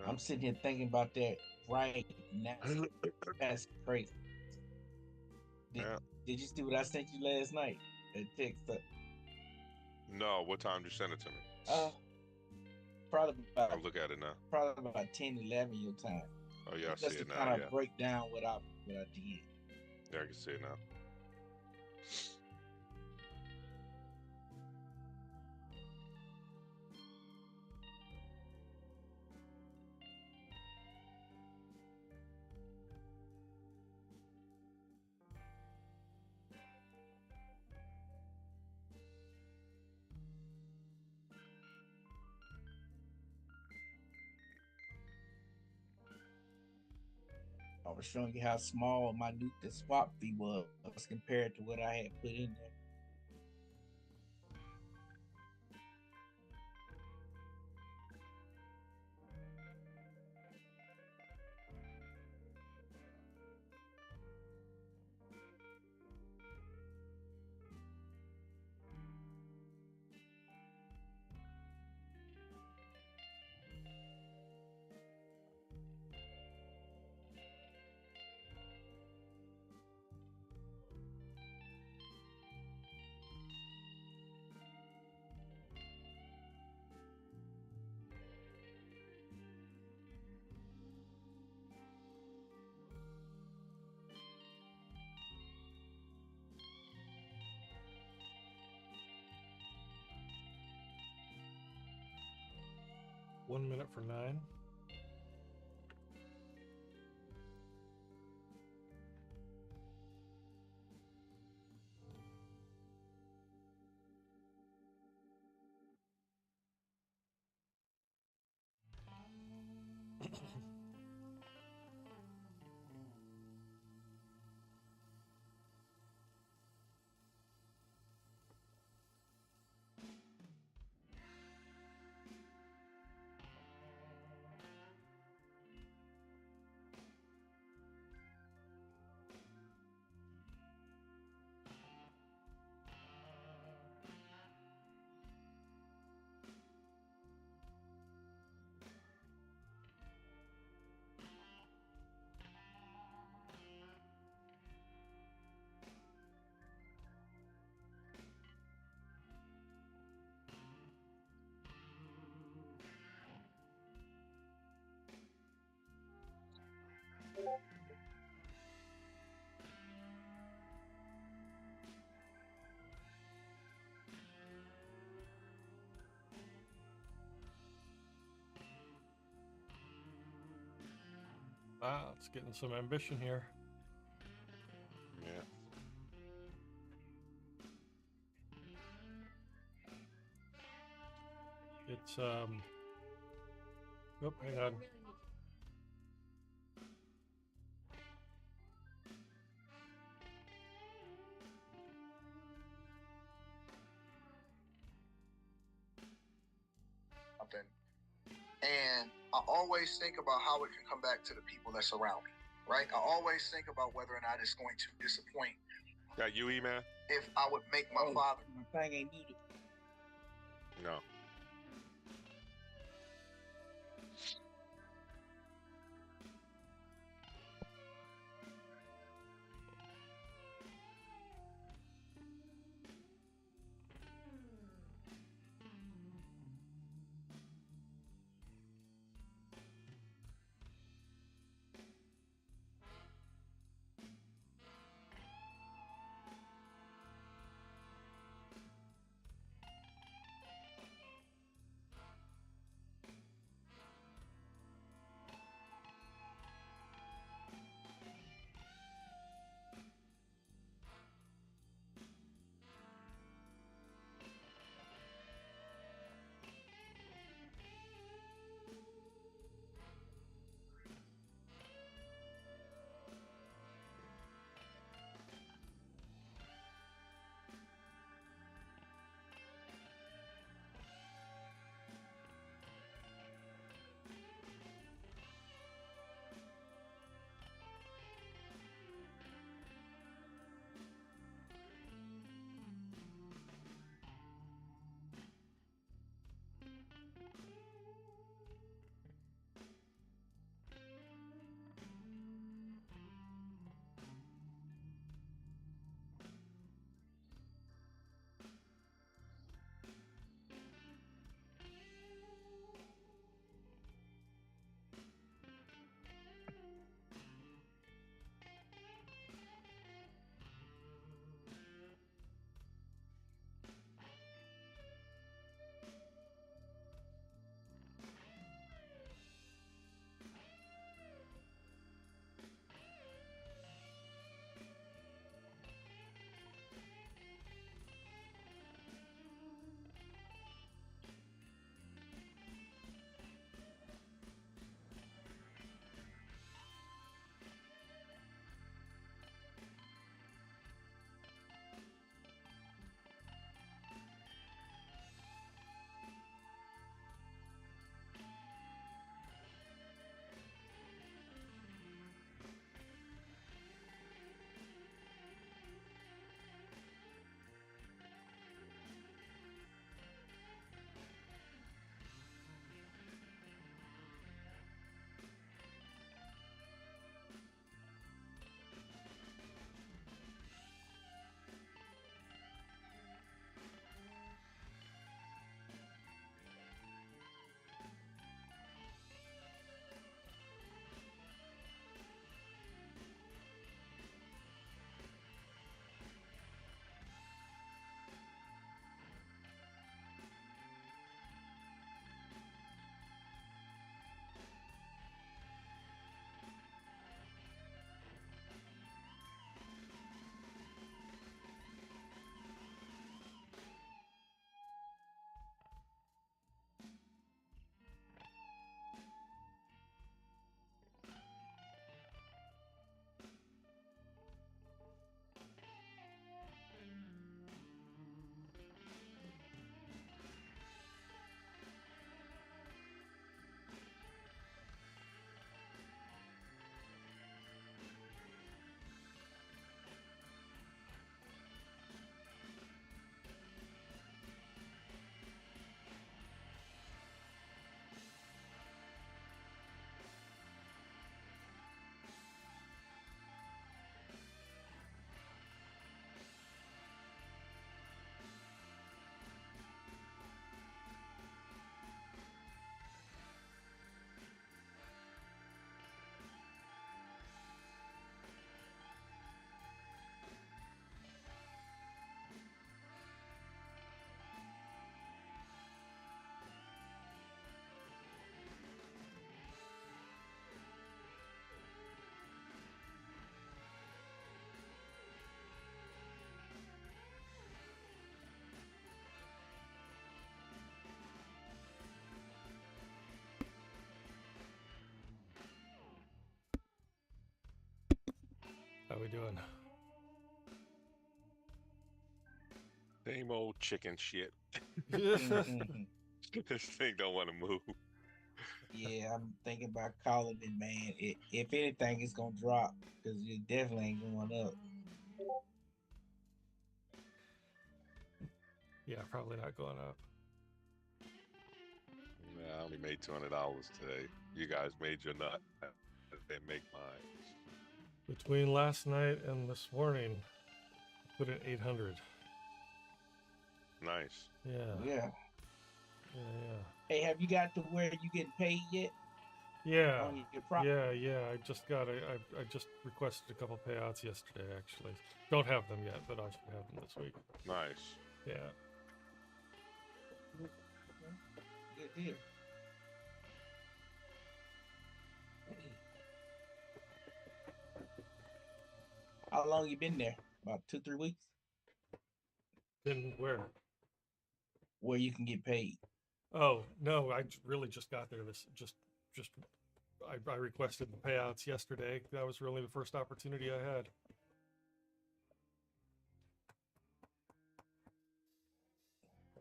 I'm sitting here thinking about that right now. That's crazy. Yeah. Did you see what I sent you last night? That text. No, what time did you send it to me? Probably I'll about look at it now. 10, 11 your time. Oh yeah, I Just see to it now. kind of Yeah, break down what I did. yeah, I can see it now. I was showing you how small my new the swap fee was compared to what I had put in there. One minute for 9. Wow, it's getting some ambition here. Yeah. It's oh, hang on. Something. And I always think about how it can come back to the people that surround me, right? I always think about whether or not it's going to disappoint. Got UE, man? If I would make my father. My thing ain't muted. No. we doing? Same old chicken shit. Mhm. This thing don't want to move. Yeah, I'm thinking about calling it, man. If anything, it's gonna drop because it definitely ain't going up. Yeah, probably not going up. Nah, I only made $200 today. You guys made your nut. They make mine. Between last night and this morning, put in 800. Nice. Yeah. Yeah. Yeah. Hey, have you got to where you getting paid yet Yeah. on your prop? Yeah. I just got I just requested a couple payouts yesterday, actually. Don't have them yet, but I should have them this week. Nice. Yeah. Good deal. How long you been there? About 2-3 weeks. Then where? Where you can get paid. Oh no, really just got there. I requested the payouts yesterday. That was really the first opportunity I had.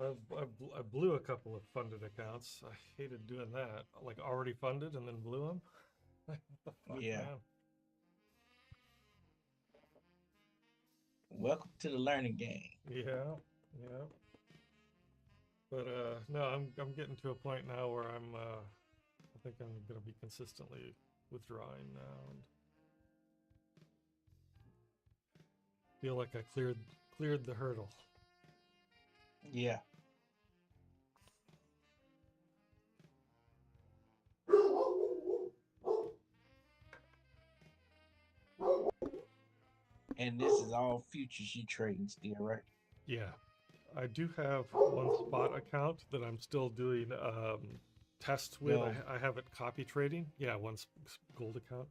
I blew a couple of funded accounts. I hated doing that. Like already funded and then blew them. What the fuck, Yeah. man? Welcome to the learning game. Yeah. But no, I'm getting to a point now where I think I'm gonna be consistently withdrawing now and feel like I cleared the hurdle. Yeah. And this is all futures you trading still, right? Yeah, I do have one spot account that I'm still doing tests with. No. I have it copy trading. Yeah, one gold account.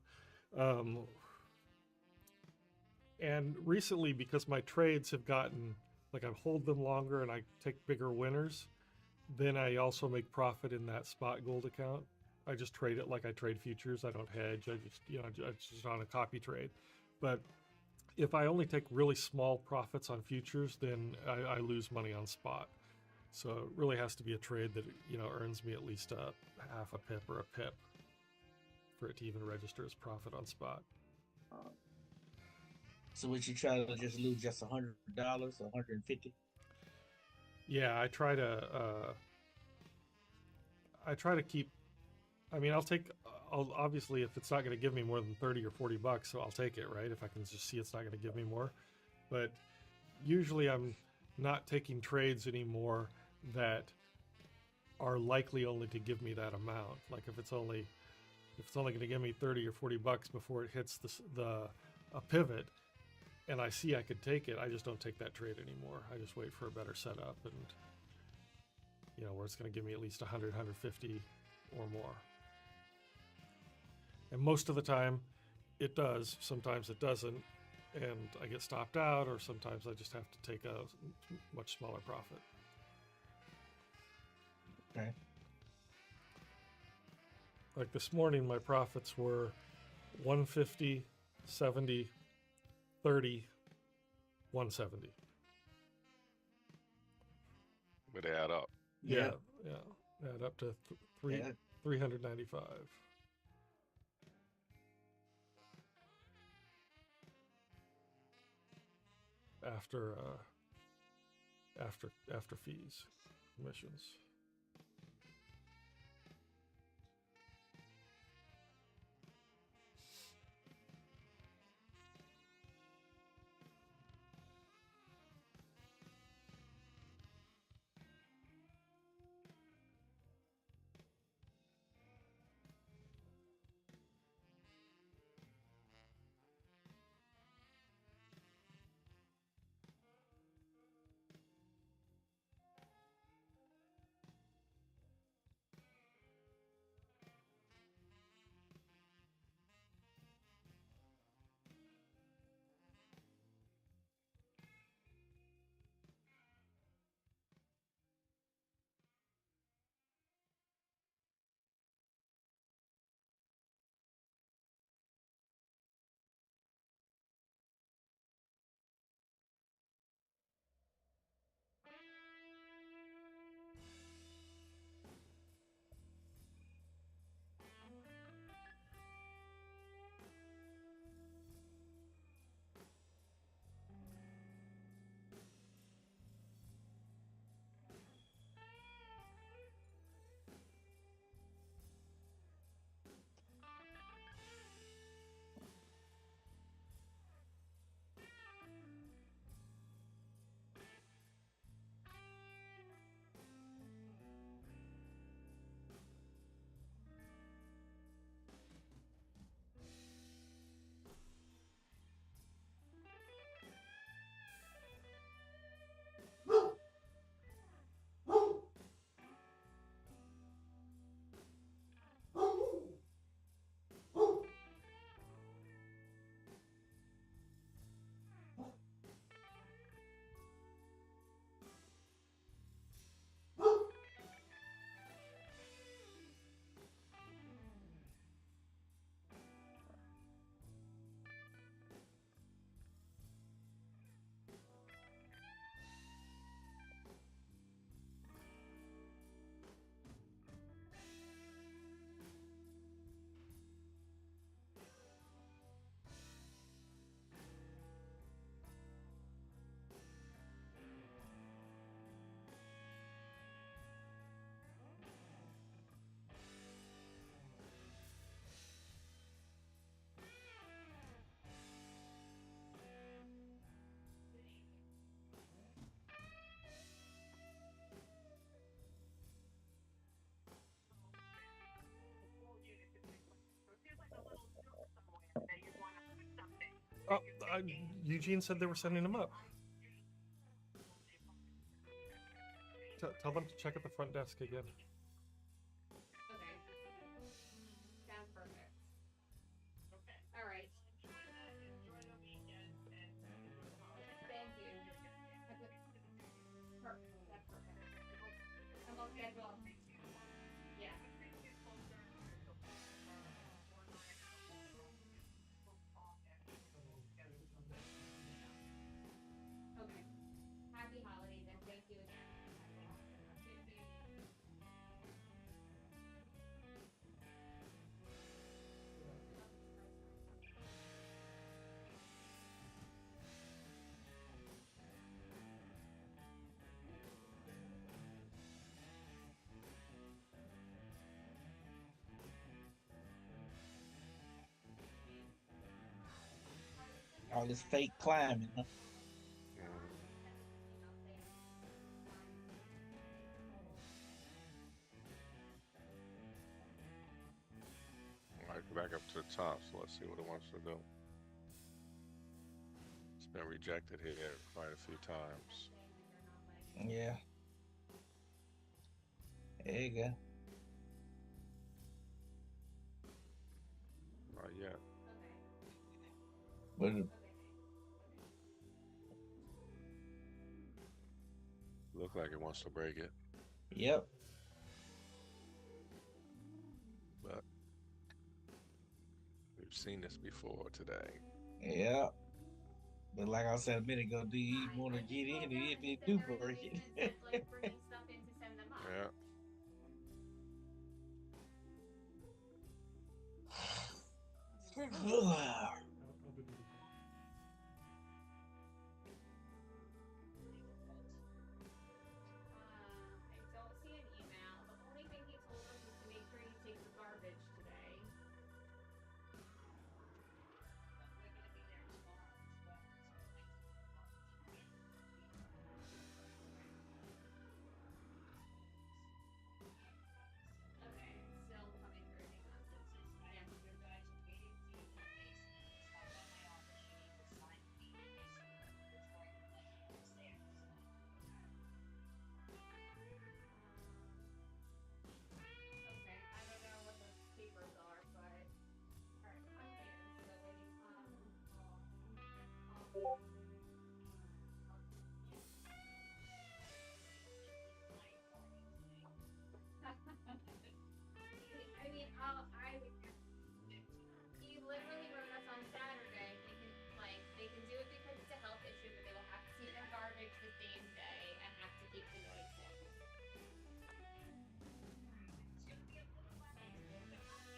And recently, because my trades have gotten, like I hold them longer and I take bigger winners, then I also make profit in that spot gold account. I just trade it like I trade futures. I don't hedge. I just, it's just on a copy trade. But if I only take really small profits on futures, then I lose money on spot. So it really has to be a trade that, earns me at least a half a pip or a pip for it to even register as profit on spot. So would you try to just lose just $100 or $150? Yeah, I try to keep. I mean, I'll obviously, if it's not going to give me more than 30 or 40 bucks, so I'll take it, right? If I can just see it's not going to give me more. But usually I'm not taking trades anymore that are likely only to give me that amount. Like if it's only going to give me 30 or 40 bucks before it hits a pivot and I see I could take it, I just don't take that trade anymore. I just wait for a better setup and where it's going to give me at least 100, 150 or more. And most of the time it does. Sometimes it doesn't, and I get stopped out, or sometimes I just have to take a much smaller profit. Okay. Like this morning, my profits were 150, 70, 30, 170. But they add up. Yeah. Add up to 395. After fees, commissions. Eugene said they were sending them up. Tell them to check at the front desk again. Okay. Sounds perfect. All right. Thank you. Perfect. That's perfect. I'm on schedule. Yeah. Okay. Happy holidays and thank you again. All this fake climbing. Huh? All right, back up to the top. So let's see what it wants to do. It's been rejected here quite a few times. Yeah. There you go. Not yet. But Look like it wants to break it, yep. but we've seen this before today. Yeah. But like I said a minute ago, do you want to get in it if they do break it? Like bringing stuff in to send them up. Yeah. I don't see an email. The only thing he told us is to make sure you take the garbage today. Okay, still coming through. Hang on. Yeah. Okay, I don't know what those papers are, but alright, I'm here. So I mean, he literally wrote us on Saturday. They can do it because it's a health issue, but they will have to see their garbage the same day and have to keep the noise down.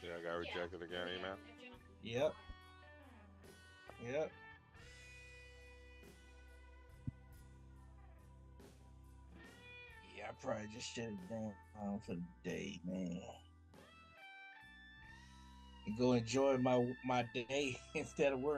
Yeah, I got rejected again, email. Yep. Yep. Yeah, I probably just shut it down for the day, man. And go enjoy my day instead of worrying.